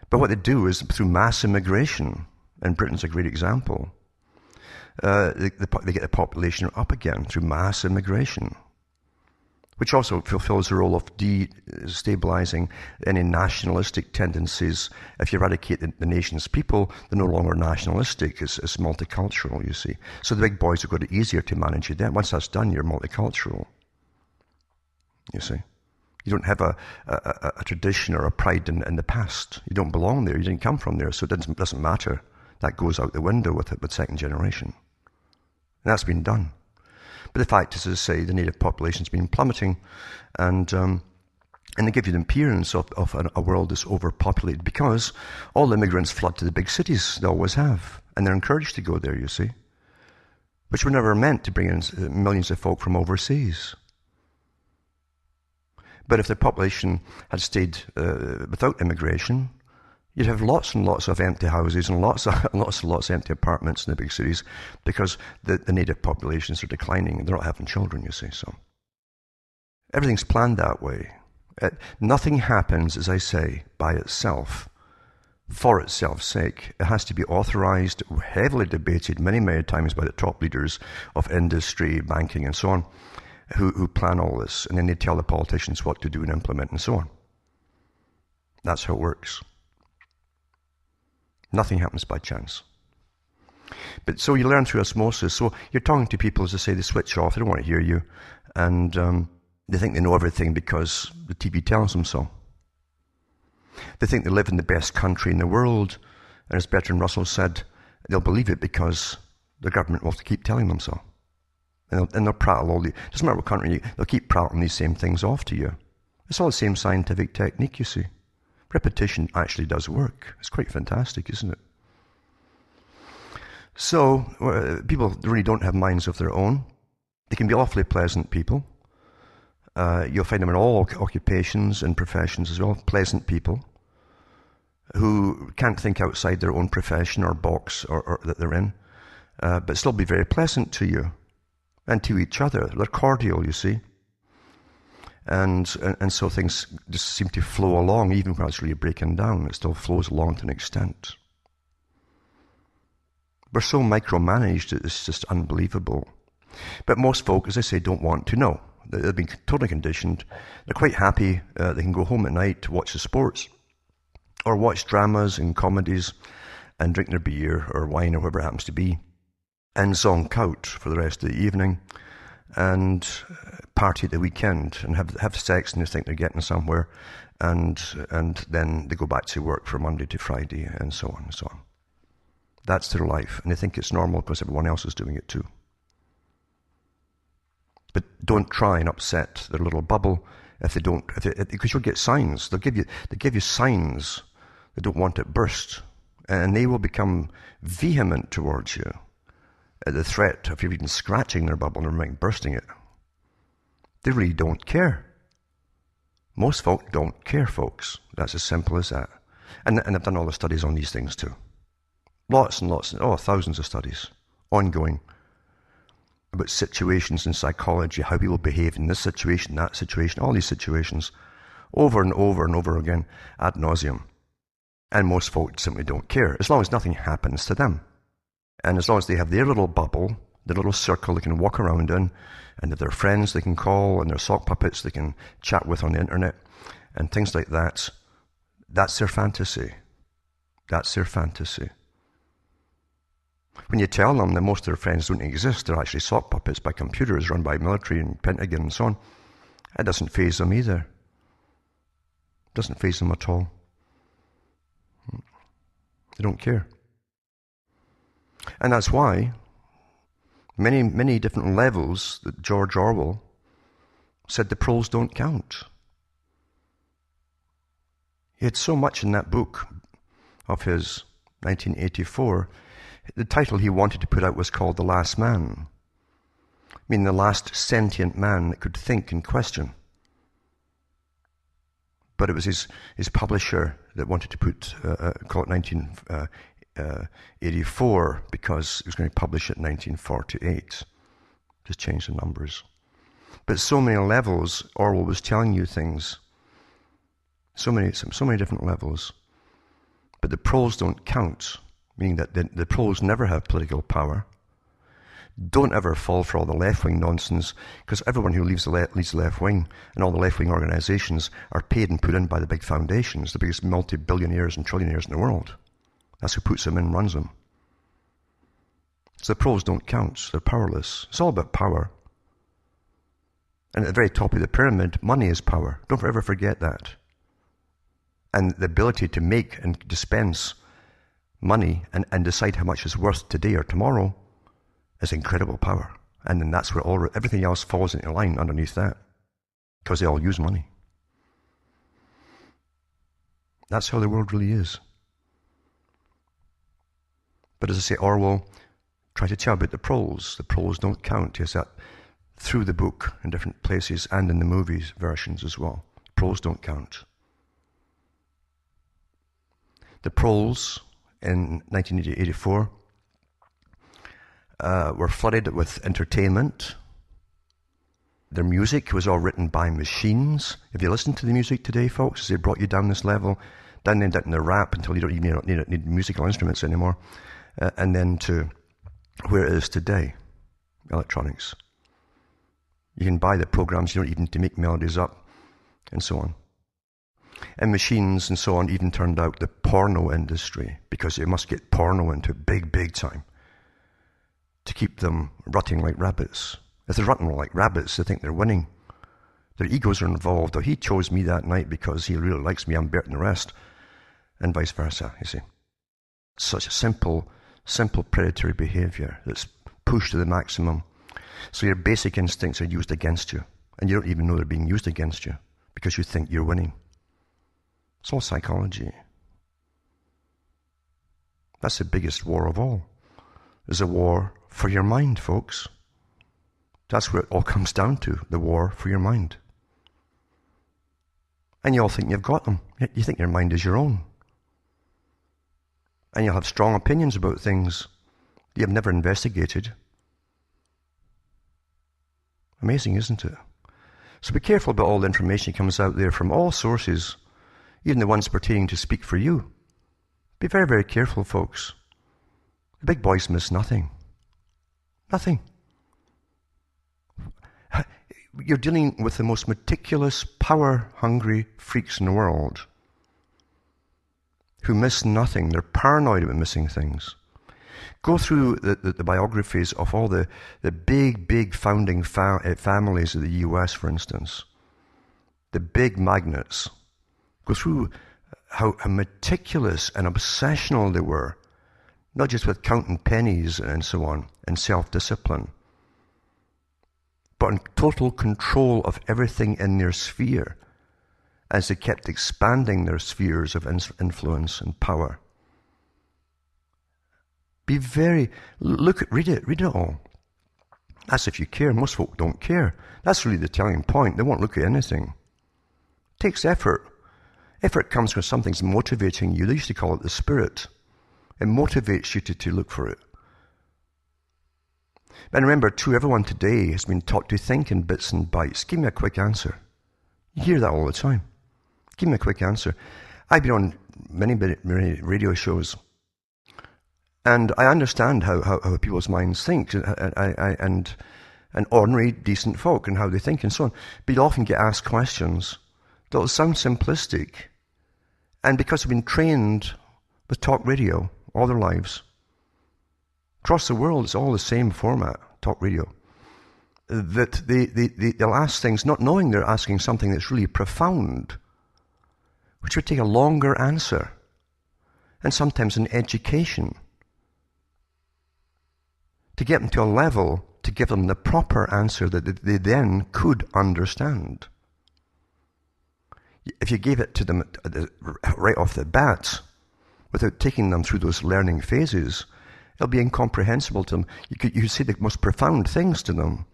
But what they do is through mass immigration, and Britain's a great example, they get the population up again through mass immigration, which also fulfills the role of destabilizing any nationalistic tendencies. If you eradicate the nation's people, they're no longer nationalistic, it's multicultural, you see. So the big boys have got it easier to manage you then. Once that's done, you're multicultural, you see. You don't have a tradition or a pride in the past. You don't belong there. You didn't come from there, so it doesn't matter. That goes out the window with second generation. And that's been done. But the fact is, as I say, the native population's been plummeting, and And they give you the appearance of a world that's overpopulated because all immigrants flood to the big cities. They always have. And they're encouraged to go there, you see. Which were never meant to bring in millions of folk from overseas. But if the population had stayed without immigration, you'd have lots and lots of empty houses and lots of empty apartments in the big cities because the native populations are declining and they're not having children, you see. So everything's planned that way. Nothing happens, as I say, by itself, for itself's sake. It has to be authorized, heavily debated many, many times by the top leaders of industry, banking, and so on, who plan all this. And then they tell the politicians what to do and implement and so on. That's how it works. Nothing happens by chance. But so you learn through osmosis. So you're talking to people, as I say, they switch off, they don't want to hear you. And they think they know everything because the TV tells them so. They think they live in the best country in the world. And as Bertrand Russell said, they'll believe it because the government will keep telling them so. And they'll prattle all the... Doesn't matter what country they'll keep prattling these same things off to you. It's all the same scientific technique, you see. Repetition actually does work. It's quite fantastic, isn't it? So, people really don't have minds of their own. They can be awfully pleasant people. You'll find them in all occupations and professions as well. Pleasant people who can't think outside their own profession or box or that they're in, but still be very pleasant to you and to each other. They're cordial, you see. And so things just seem to flow along, even when it's really breaking down. It still flows along to an extent. We're so micromanaged, it's just unbelievable. But most folk, as I say, don't want to know. They've been totally conditioned. They're quite happy. They can go home at night to watch the sports or watch dramas and comedies and drink their beer or wine or whatever it happens to be and zonk out for the rest of the evening and party at the weekend and have sex and they think they're getting somewhere and then they go back to work from Monday to Friday and so on and so on. That's their life and they think it's normal because everyone else is doing it too. But don't try and upset their little bubble because you'll get signs. They give you signs. They don't want it burst, and they will become vehement towards you at the threat of you even scratching their bubble and bursting it. They really don't care. Most folk don't care, folks. That's as simple as that. And I've done all the studies on these things too. Lots and lots, thousands of studies, ongoing, about situations in psychology, how people behave in this situation, that situation, all these situations, over and over and over again, ad nauseum. And most folk simply don't care, as long as nothing happens to them. And as long as they have their little bubble, their little circle they can walk around in, and their friends they can call, and their sock puppets they can chat with on the internet, and things like that, that's their fantasy. That's their fantasy. When you tell them that most of their friends don't exist, they're actually sock puppets by computers run by military and Pentagon and so on, it doesn't faze them either. It doesn't faze them at all. They don't care. And that's why many, many different levels that George Orwell said the pros don't count. He had so much in that book of his, 1984, the title he wanted to put out was called The Last Man, meaning the last sentient man that could think and question. But it was his publisher that wanted to call it 1984 because he was going to publish it in 1948. Just change the numbers. But so many levels, Orwell was telling you things. So many different levels. But the pros don't count. Meaning that the pros never have political power. Don't ever fall for all the left-wing nonsense, because everyone who leads the left wing and all the left-wing organizations are paid and put in by the big foundations, the biggest multi-billionaires and trillionaires in the world. That's who puts them in, runs them. So the pros don't count. They're powerless. It's all about power. And at the very top of the pyramid, money is power. Don't ever forget that. And the ability to make and dispense money and decide how much is worth today or tomorrow is incredible power. And then that's where everything else falls into line underneath that, because they all use money. That's how the world really is. But as I say, Orwell tried to tell about the proles. The proles don't count. He has that through the book in different places and in the movies versions as well. Proles don't count. The proles in 1984 were flooded with entertainment. Their music was all written by machines. If you listen to the music today, folks, as they brought you down this level, down in the rap until you don't even need musical instruments anymore, and then to where it is today, electronics. You can buy the programs, you don't even need to make melodies up, and so on. And machines and so on even turned out the porno industry, because they must get porno into big time to keep them rutting like rabbits. If they're rutting like rabbits, they think they're winning. Their egos are involved. Oh, he chose me that night because he really likes me, I'm better than the rest. And vice versa, you see. Such a simple predatory behavior that's pushed to the maximum. So your basic instincts are used against you, and you don't even know they're being used against you because you think you're winning. It's all psychology. That's the biggest war of all. It's a war for your mind, folks. That's where it all comes down to, the war for your mind. And you all think you've got them. You think your mind is your own. And you'll have strong opinions about things that you've never investigated. Amazing, isn't it? So be careful about all the information that comes out there from all sources, even the ones pertaining to speak for you. Be very, very careful, folks. The big boys miss nothing. Nothing. You're dealing with the most meticulous, power-hungry freaks in the world who miss nothing. They're paranoid about missing things. Go through the biographies of all the big founding families of the US, for instance. The big magnates. Go through how meticulous and obsessional they were, not just with counting pennies and so on, and self-discipline, but in total control of everything in their sphere as they kept expanding their spheres of influence and power. Be very, read it all. That's if you care. Most folk don't care. That's really the telling point. They won't look at anything. It takes effort. Effort comes when something's motivating you. They used to call it the spirit. It motivates you to look for it. And remember, too, everyone today has been taught to think in bits and bytes. Give me a quick answer. You hear that all the time. Give me a quick answer. I've been on many radio shows, and I understand how people's minds think, and ordinary, decent folk, and how they think, and so on. But you often get asked questions that will sound simplistic, and because they've been trained with talk radio all their lives, across the world, it's all the same format, talk radio, that they'll ask things not knowing they're asking something that's really profound, which would take a longer answer, and sometimes an education, to get them to a level to give them the proper answer that they then could understand. If you gave it to them right off the bat, without taking them through those learning phases, it'll be incomprehensible to them. You could say the most profound things to them,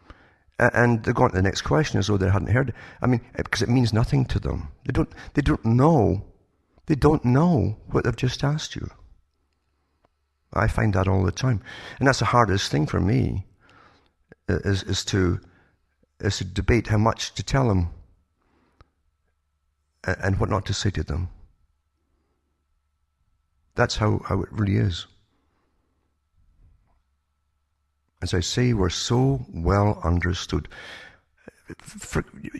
and they go on to the next question as though they hadn't heard it. I mean, because it means nothing to them. They don't know what they've just asked you. I find that all the time, and that's the hardest thing for me, is to debate how much to tell them and what not to say to them. That's how it really is. As I say, we're so well understood.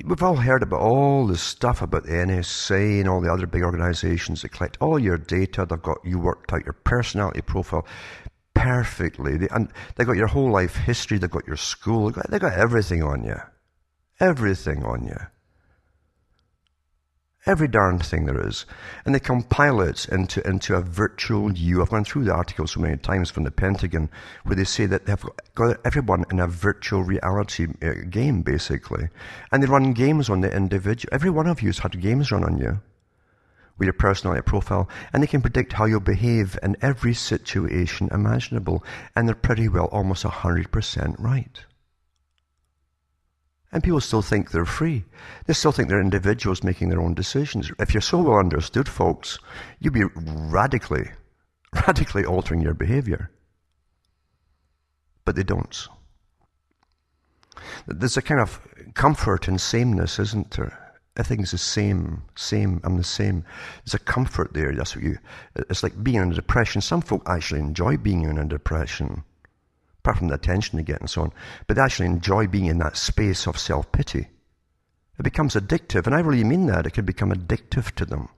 We've all heard about all this stuff about the NSA and all the other big organizations that collect all your data. They've got you worked out your personality profile perfectly. They've got your whole life history. They've got your school. They've got everything on you. Everything on you. Every darn thing there is. And they compile it into a virtual you. I've gone through the article so many times from the Pentagon where they say that they've got everyone in a virtual reality game, basically. And they run games on the individual. Every one of you has had games run on you with your personality profile, and they can predict how you'll behave in every situation imaginable, and they're pretty well almost 100% right. And people still think they're free. They still think they're individuals making their own decisions. If you're so well understood, folks, you'd be radically altering your behavior. But they don't. There's a kind of comfort in sameness, isn't there? Everything's the same, I'm the same. There's a comfort there. It's like being in a depression. Some folk actually enjoy being in a depression, apart from the attention they get and so on, but they actually enjoy being in that space of self-pity. It becomes addictive, and I really mean that. It can become addictive to them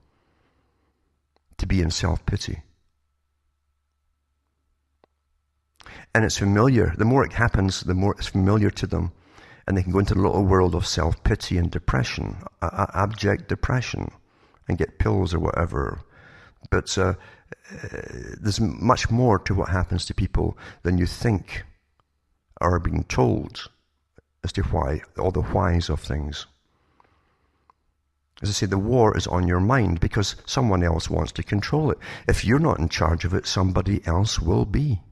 to be in self-pity. And it's familiar. The more it happens, the more it's familiar to them. And they can go into the little world of self-pity and depression, abject depression, and get pills or whatever. But there's much more to what happens to people than you think or are being told as to why, all the whys of things. As I say, the war is on your mind because someone else wants to control it. If you're not in charge of it, somebody else will be.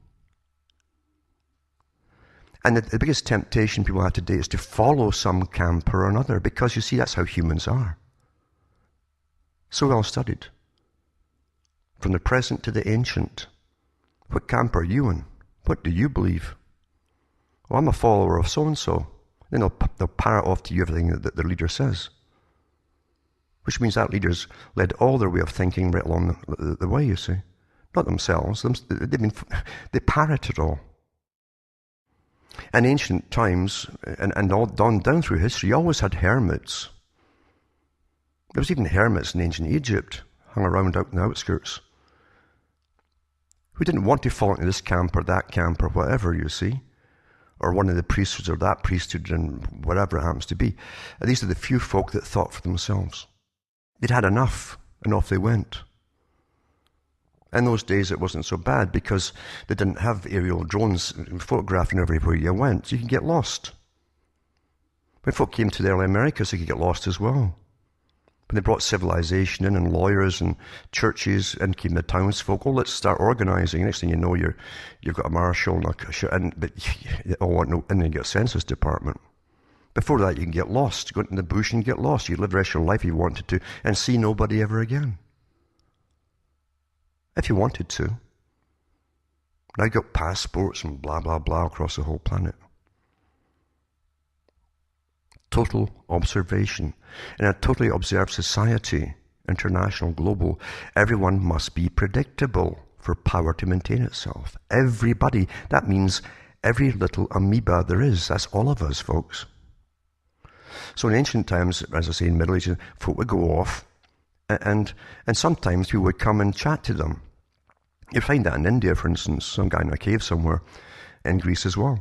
And the biggest temptation people have today is to follow some camp or another, because you see, that's how humans are. So well studied. From the present to the ancient. What camp are you in? What do you believe? Well, I'm a follower of so-and-so. Then they'll parrot off to you everything that their leader says. Which means that leader's led all their way of thinking right along the way, you see. Not themselves. They parrot it all. In ancient times, and all down through history, you always had hermits. There was even hermits in ancient Egypt, hung around out in the outskirts, who didn't want to fall into this camp or that camp or whatever, you see, or one of the priesthoods or that priesthood and whatever it happens to be. And these are the few folk that thought for themselves. They'd had enough, and off they went. In those days, it wasn't so bad because they didn't have aerial drones photographing everywhere you went. You could get lost. When folk came to the early Americas, they could get lost as well. When they brought civilization in and lawyers and churches and came the townsfolk, oh, let's start organizing. Next thing you know, you've got a marshal but you all want no, and then you get a census department. Before that, you can get lost. Go into the bush and get lost. You live the rest of your life if you wanted to and see nobody ever again. If you wanted to. Now you've got passports and blah, blah, blah across the whole planet. Total observation. In a totally observed society, international, global, everyone must be predictable for power to maintain itself. Everybody. That means every little amoeba there is. That's all of us, folks. So in ancient times, as I say, in Middle Ages, folk would go off, and sometimes people would come and chat to them. You find that in India, for instance, some guy in a cave somewhere, in Greece as well,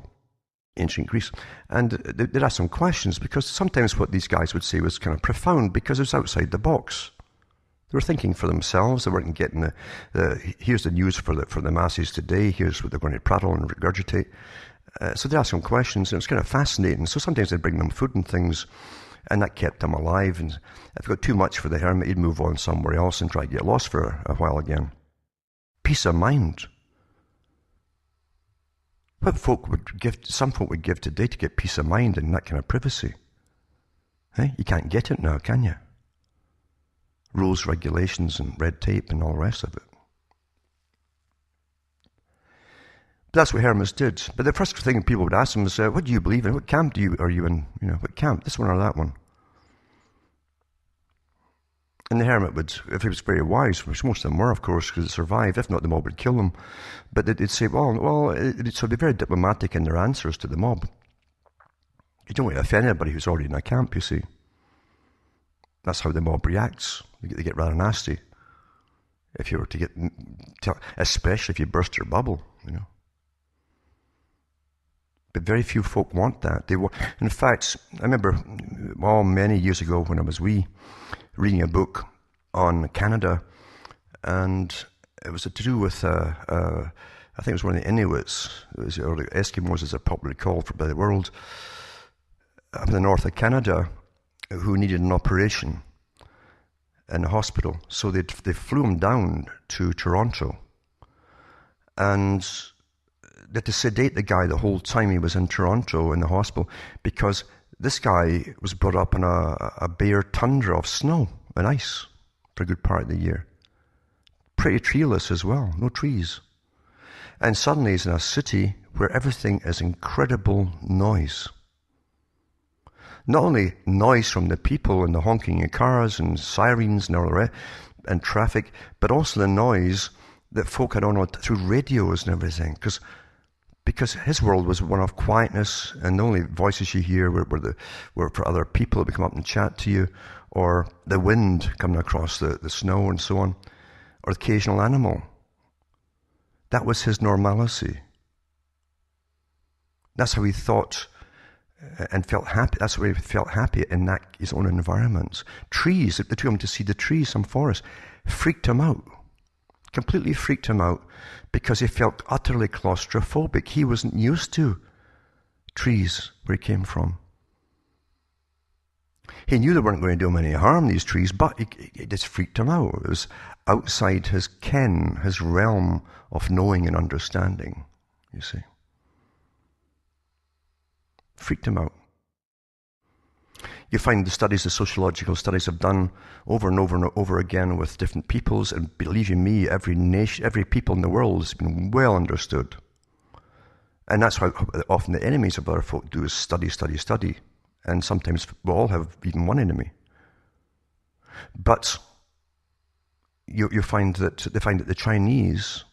ancient Greece. And they'd ask some questions, because sometimes what these guys would say was kind of profound, because it was outside the box. They were thinking for themselves. They weren't getting here's the news for the masses today, here's what they're going to prattle and regurgitate. So they'd ask some questions, and it was kind of fascinating. So sometimes they'd bring them food and things, and that kept them alive. And if they got too much for the hermit, he'd move on somewhere else and try to get lost for a while again. Peace of mind. What some folk would give today to get peace of mind and that kind of privacy. You can't get it now, can you? Rules, regulations, and red tape and all the rest of it. But that's what hermits did. But the first thing people would ask them is, what do you believe in? What camp are you in? What camp? This one or that one? And the hermit would, if he was very wise, which most of them were, of course, because it survived, if not, the mob would kill them. But they'd say, so they'd be very diplomatic in their answers to the mob. You don't want to offend anybody who's already in a camp, you see. That's how the mob reacts. They get rather nasty. If you were to especially if you burst your bubble, But very few folk want that. In fact, I remember, many years ago when I was reading a book on Canada, and it was to do with, I think it was one of the Inuits, or the Eskimos as they're popularly called by the world, up in the north of Canada, who needed an operation. in a hospital. So they flew him down to Toronto, and they had to sedate the guy the whole time he was in Toronto in the hospital, because this guy was brought up in a bare tundra of snow and ice for a good part of the year. Pretty treeless as well, no trees. And suddenly he's in a city where everything is incredible noise. Not only noise from the people and the honking of cars and sirens and all the rest, and traffic, but also the noise that folk had on through radios and everything. Because his world was one of quietness, and the only voices you hear were for other people that would come up and chat to you, or the wind coming across the snow and so on, or the occasional animal. That was his normalcy. That's how he thought and felt happy. That's where he felt happy in his own environments. Trees, they took him to see the trees, some forest, freaked him out. Completely freaked him out, because he felt utterly claustrophobic. He wasn't used to trees where he came from. He knew they weren't going to do him any harm, these trees, but it just freaked him out. It was outside his ken, his realm of knowing and understanding, you see. Freaked him out. You find the sociological studies have done over and over and over again with different peoples, and believe you me, every nation, every people in the world has been well understood. And that's why often the enemies of other folk do is study. And sometimes we all have even one enemy. But you find that the Chinese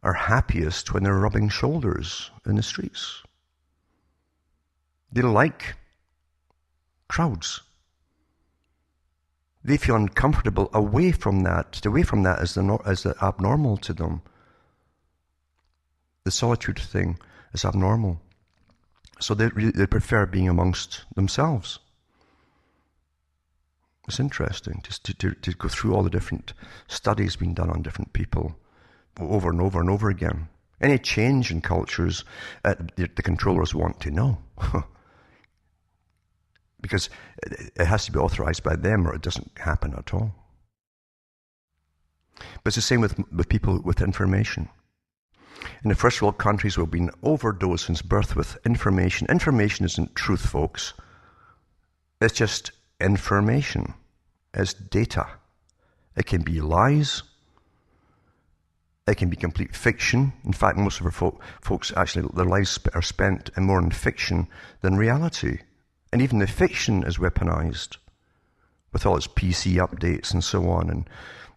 are happiest when they're rubbing shoulders in the streets. They like crowds. They feel uncomfortable away from that. Away from that is the abnormal to them. The solitude thing is abnormal. So they prefer being amongst themselves. It's interesting just to go through all the different studies being done on different people over and over and over again. Any change in cultures, the controllers want to know. Because it has to be authorized by them, or it doesn't happen at all. But it's the same with people with information. In the first world countries, we've been overdosed since birth with information. Information isn't truth, folks. It's just information. It's data. It can be lies. It can be complete fiction. In fact, most of our folks, actually, their lives are spent more in fiction than reality. And even the fiction is weaponized with all its PC updates and so on, and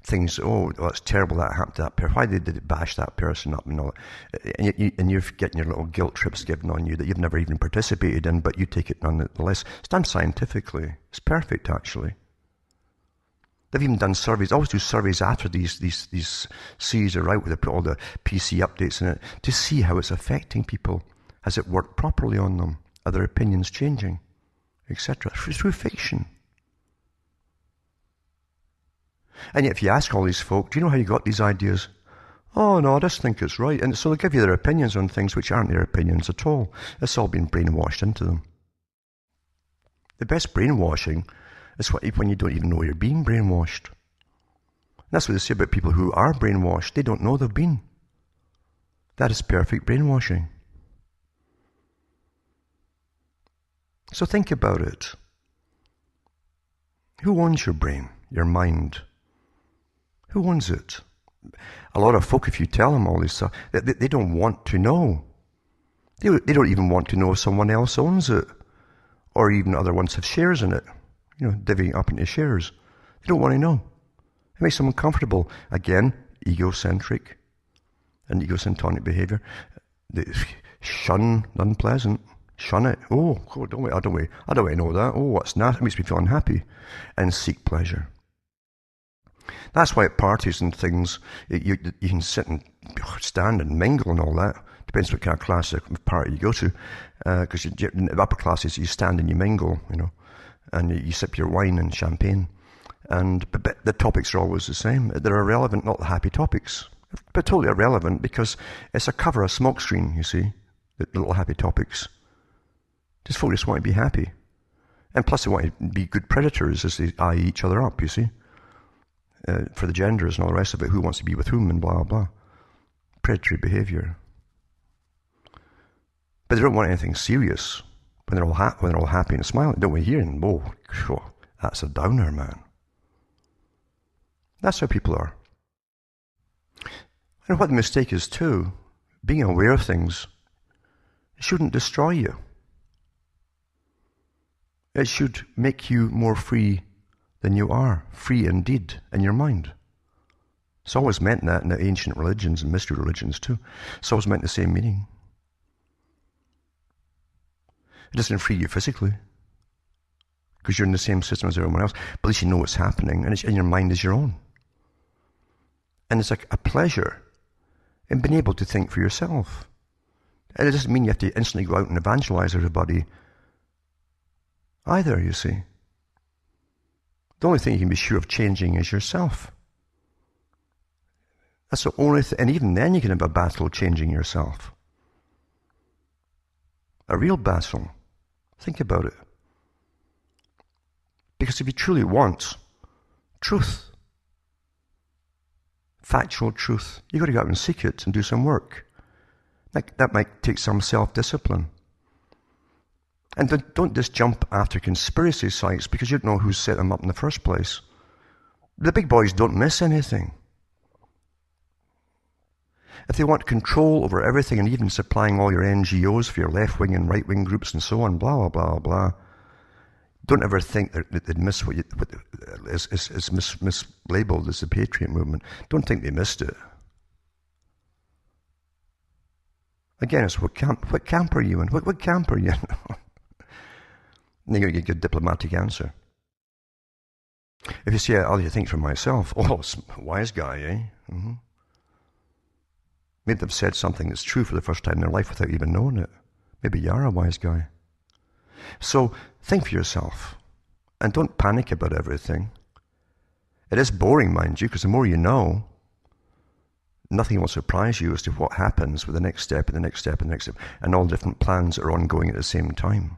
things, it's terrible that happened to that person. Why did it bash that person up and all that? And you're getting your little guilt trips given on you that you've never even participated in, but you take it nonetheless. It's done scientifically. It's perfect, actually. They've even done surveys. They always do surveys after these series are out, where they put all the PC updates in it, to see how it's affecting people. Has it worked properly on them? Are their opinions changing? Etc. Through fiction. And yet if you ask all these folk, do you know how you got these ideas? Oh no, I just think it's right. And so they give you their opinions on things which aren't their opinions at all. It's all been brainwashed into them. The best brainwashing is when you don't even know you're being brainwashed. And that's what they say about people who are brainwashed. They don't know they've been. That is perfect brainwashing. So think about it. Who owns your brain, your mind? Who owns it? A lot of folk, if you tell them all this stuff, they don't want to know. They don't even want to know if someone else owns it, or even other ones have shares in it, divvying up into shares. They don't want to know. It makes them uncomfortable. Again, egocentric and egocentric behavior. They shun the unpleasant. Shun it. I don't want to know that. What's nasty? It makes me feel unhappy. And seek pleasure. That's why at parties and things, you can sit and stand and mingle and all that. Depends what kind of class of party you go to. Because in the upper classes, you stand and you mingle, and you sip your wine and champagne. But the topics are always the same. They're irrelevant, not the happy topics. But totally irrelevant, because it's a cover, a smokescreen, you see, the little happy topics. Just folk just want to be happy. And plus they want to be good predators as they eye each other up, you see. for the genders and all the rest of it, who wants to be with whom and blah, blah, blah. Predatory behavior. But they don't want anything serious when they're all happy and smiling. Don't we hear? And that's a downer, man. That's how people are. And what the mistake is too, being aware of things, it shouldn't destroy you. It should make you more free than you are, free indeed in your mind. It's always meant that in the ancient religions and mystery religions too. It's always meant the same meaning. It doesn't free you physically, because you're in the same system as everyone else, but at least you know what's happening, and your mind is your own. And it's like a pleasure in being able to think for yourself. And it doesn't mean you have to instantly go out and evangelize everybody either, you see. The only thing you can be sure of changing is yourself. That's the only thing, and even then you can have a battle changing yourself. A real battle. Think about it. Because if you truly want truth, factual truth, you've got to go out and seek it and do some work. That might take some self-discipline. And don't just jump after conspiracy sites because you don't know who set them up in the first place. The big boys don't miss anything. If they want control over everything and even supplying all your NGOs for your left-wing and right-wing groups and so on, blah, blah, blah, blah, don't ever think that they'd miss what is mislabeled as the Patriot movement. Don't think they missed it. Again, it's what camp are you in? What camp are you in? And you're going to get a good diplomatic answer. If you say, I'll think for myself, it's a wise guy, eh? Mm-hmm. Maybe they've said something that's true for the first time in their life without even knowing it. Maybe you are a wise guy. So think for yourself. And don't panic about everything. It is boring, mind you, because the more you know, nothing will surprise you as to what happens with the next step and the next step and the next step, and all different plans are ongoing at the same time.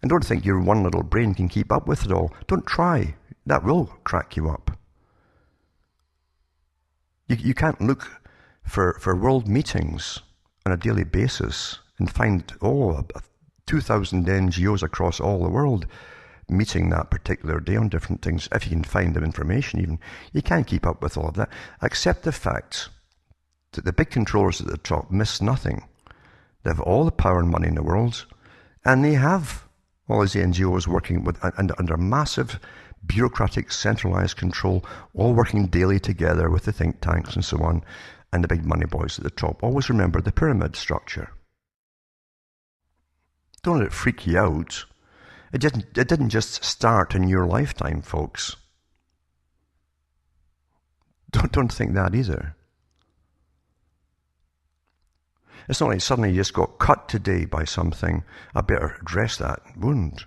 And don't think your one little brain can keep up with it all. Don't try. That will crack you up. You can't look for world meetings on a daily basis and find 2,000 NGOs across all the world meeting that particular day on different things. If you can find them information even, you can't keep up with all of that. Accept the fact that the big controllers at the top miss nothing. They have all the power and money in the world, and they have all these NGOs working under massive bureaucratic centralized control, all working daily together with the think tanks and so on, and the big money boys at the top. Always remember the pyramid structure. Don't let it freak you out. It didn't just start in your lifetime, folks. Don't think that either. It's not like suddenly you just got cut today by something. I better address that wound.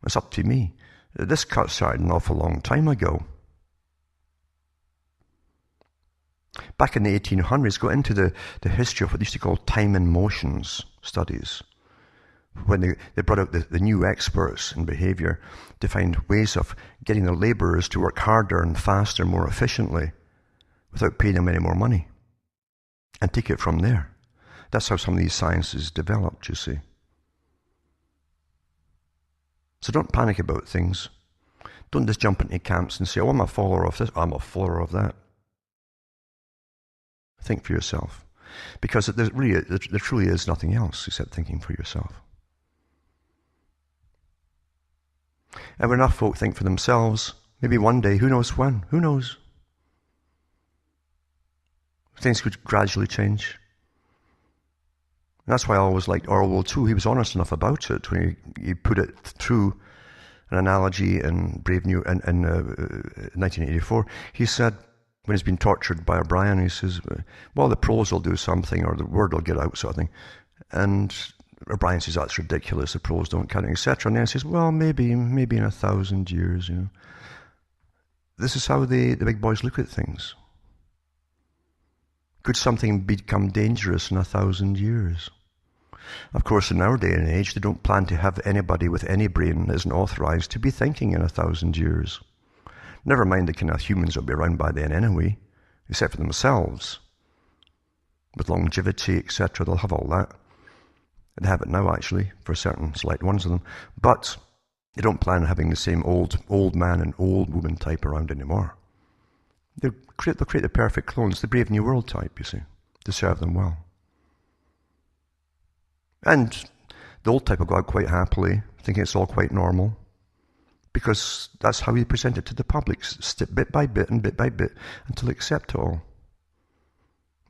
It's up to me. This cut started an awful long time ago. Back in the 1800s, got into the history of what they used to call time and motions studies. When they brought out the new experts in behavior to find ways of getting the laborers to work harder and faster, more efficiently, without paying them any more money. And take it from there. That's how some of these sciences developed, you see. So don't panic about things. Don't just jump into camps and say, I'm a follower of this, I'm a follower of that. Think for yourself. Because there truly is nothing else except thinking for yourself. And when enough folk think for themselves, maybe one day, who knows when, who knows? Things could gradually change. And that's why I always liked Orwell too. He was honest enough about it when he put it through an analogy in Brave New in 1984. He said, when he's been tortured by O'Brien, he says, well, the pros will do something, or the word will get out, sort of thing. And O'Brien says, that's ridiculous, the pros don't count, etc. And then he says, well, maybe in 1,000 years, you know. This is how the big boys look at things. Could something become dangerous in 1,000 years? Of course, in our day and age, they don't plan to have anybody with any brain that isn't authorized to be thinking in 1,000 years. Never mind the kind of humans that'll be around by then anyway, except for themselves. With longevity, etc., they'll have all that. They have it now, actually, for certain select ones of them. But they don't plan on having the same old man and old woman type around anymore. They'll create the perfect clones, the Brave New World type, you see, to serve them well. And the old type will go out quite happily, thinking it's all quite normal, because that's how you present it to the public, bit by bit and bit by bit, until they accept it all.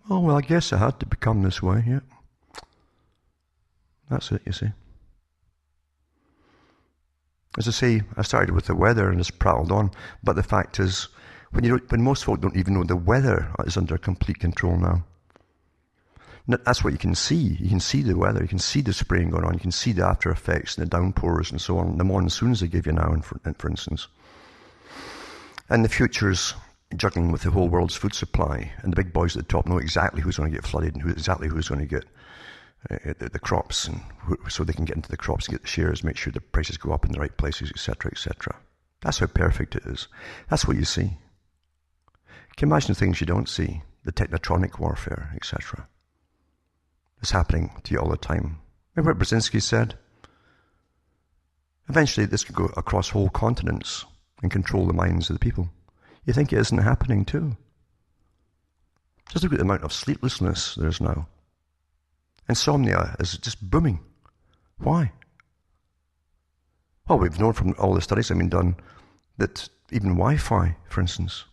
Oh, well, I guess I had to become this way, yeah. That's it, you see. As I say, I started with the weather and just prattled on, but the fact is, when most folk don't even know the weather is under complete control now. That's what you can see. You can see the weather. You can see the spraying going on. You can see the after effects and the downpours and so on. The monsoons they give you now, for instance. And the future's juggling with the whole world's food supply. And the big boys at the top know exactly who's going to get flooded and exactly who's going to get the crops. And so they can get into the crops, get the shares, make sure the prices go up in the right places, etc., etc. That's how perfect it is. That's what you see. Can you imagine the things you don't see? The technotronic warfare, etc. It's happening to you all the time. Remember what Brzezinski said? Eventually this could go across whole continents and control the minds of the people. You think it isn't happening too? Just look at the amount of sleeplessness there is now. Insomnia is just booming. Why? Well, we've known from all the studies that have been done that even Wi-Fi, for instance,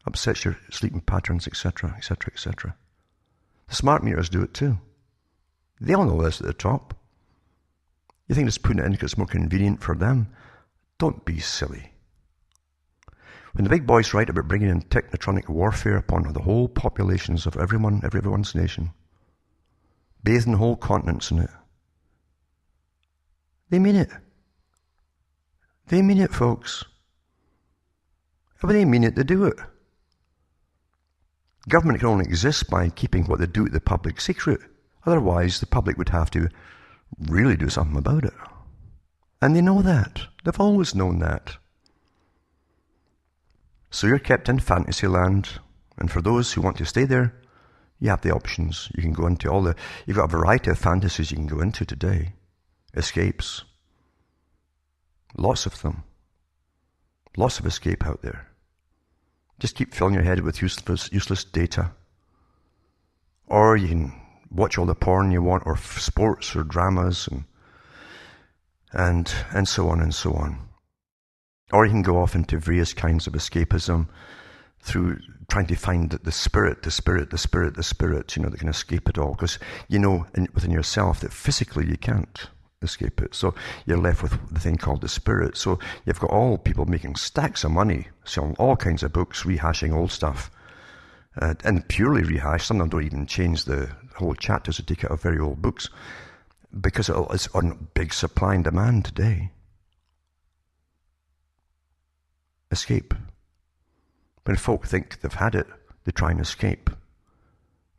upsets your sleeping patterns, etc., etc., etc. The smart meters do it too. They all know this at the top. You think just putting it in because it's more convenient for them? Don't be silly. When the big boys write about bringing in technotronic warfare upon the whole populations of everyone's nation, bathing whole continents in it, they mean it. They mean it, folks. If they mean it, they do it. Government can only exist by keeping what they do to the public secret. Otherwise, the public would have to really do something about it. And they know that. They've always known that. So you're kept in fantasy land. And for those who want to stay there, you have the options. You can go into you've got a variety of fantasies you can go into today. Escapes. Lots of them. Lots of escape out there. Just keep filling your head with useless data. Or you can watch all the porn you want, or sports, or dramas, and so on and so on. Or you can go off into various kinds of escapism through trying to find the spirit, that can escape it all. Because you know within yourself that physically you can't escape it. So you're left with the thing called the spirit. So you've got all people making stacks of money, selling all kinds of books, rehashing old stuff. And purely rehash. Some of them don't even change the whole chapters. They take out of very old books because it's on big supply and demand today. Escape. When folk think they've had it, they try and escape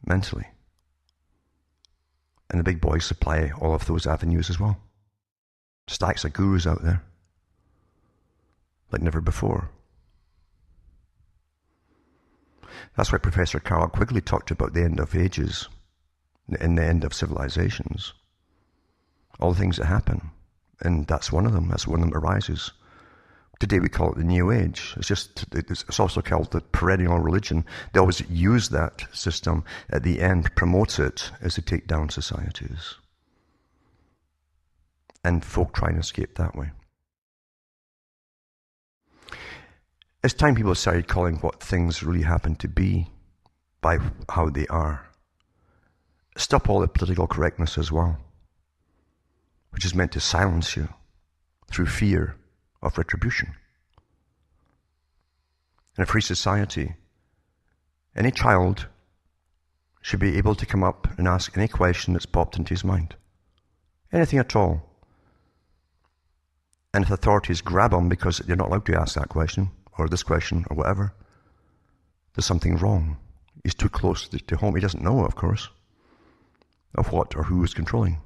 mentally. And the big boys supply all of those avenues as well. Stacks of gurus out there, like never before. That's why Professor Carl Quigley talked about the end of ages and the end of civilizations. All the things that happen. And that's one of them. That's one of them arises. Today we call it the New Age. It's also called the perennial religion. They always use that system at the end, promote it as they take down societies. And folk try and escape that way. It's time people started calling what things really happen to be by how they are. Stop all the political correctness as well, which is meant to silence you through fear of retribution. In a free society, any child should be able to come up and ask any question that's popped into his mind. Anything at all. And if authorities grab him because they're not allowed to ask that question, or this question, or whatever, there's something wrong. He's too close to home. He doesn't know, of course, of what or who is controlling.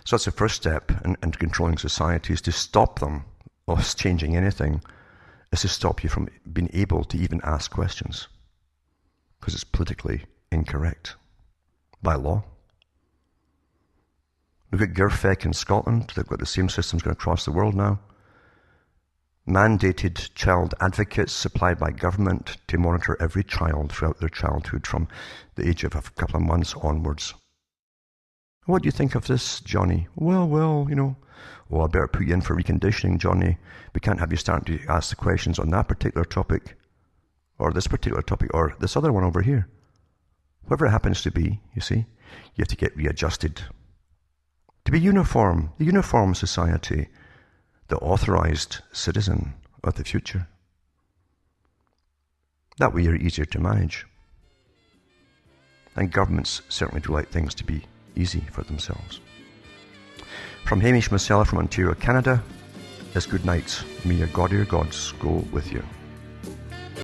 So that's the first step in controlling society, is to stop them of changing anything is to stop you from being able to even ask questions. Because it's politically incorrect. By law. Look at Girfec in Scotland. They've got the same systems going across the world now. Mandated child advocates supplied by government to monitor every child throughout their childhood from the age of a couple of months onwards. What do you think of this, Johnny? Well, you know. Oh, I better put you in for reconditioning, Johnny. We can't have you starting to ask the questions on that particular topic, or this particular topic, or this other one over here. Whatever it happens to be, you see, you have to get readjusted. To be uniform, the uniform society, the authorized citizen of the future. That way you're easier to manage. And governments certainly do like things to be easy for themselves. From Hamish Masella from Ontario, Canada, it's good night. May your God or your gods go with you.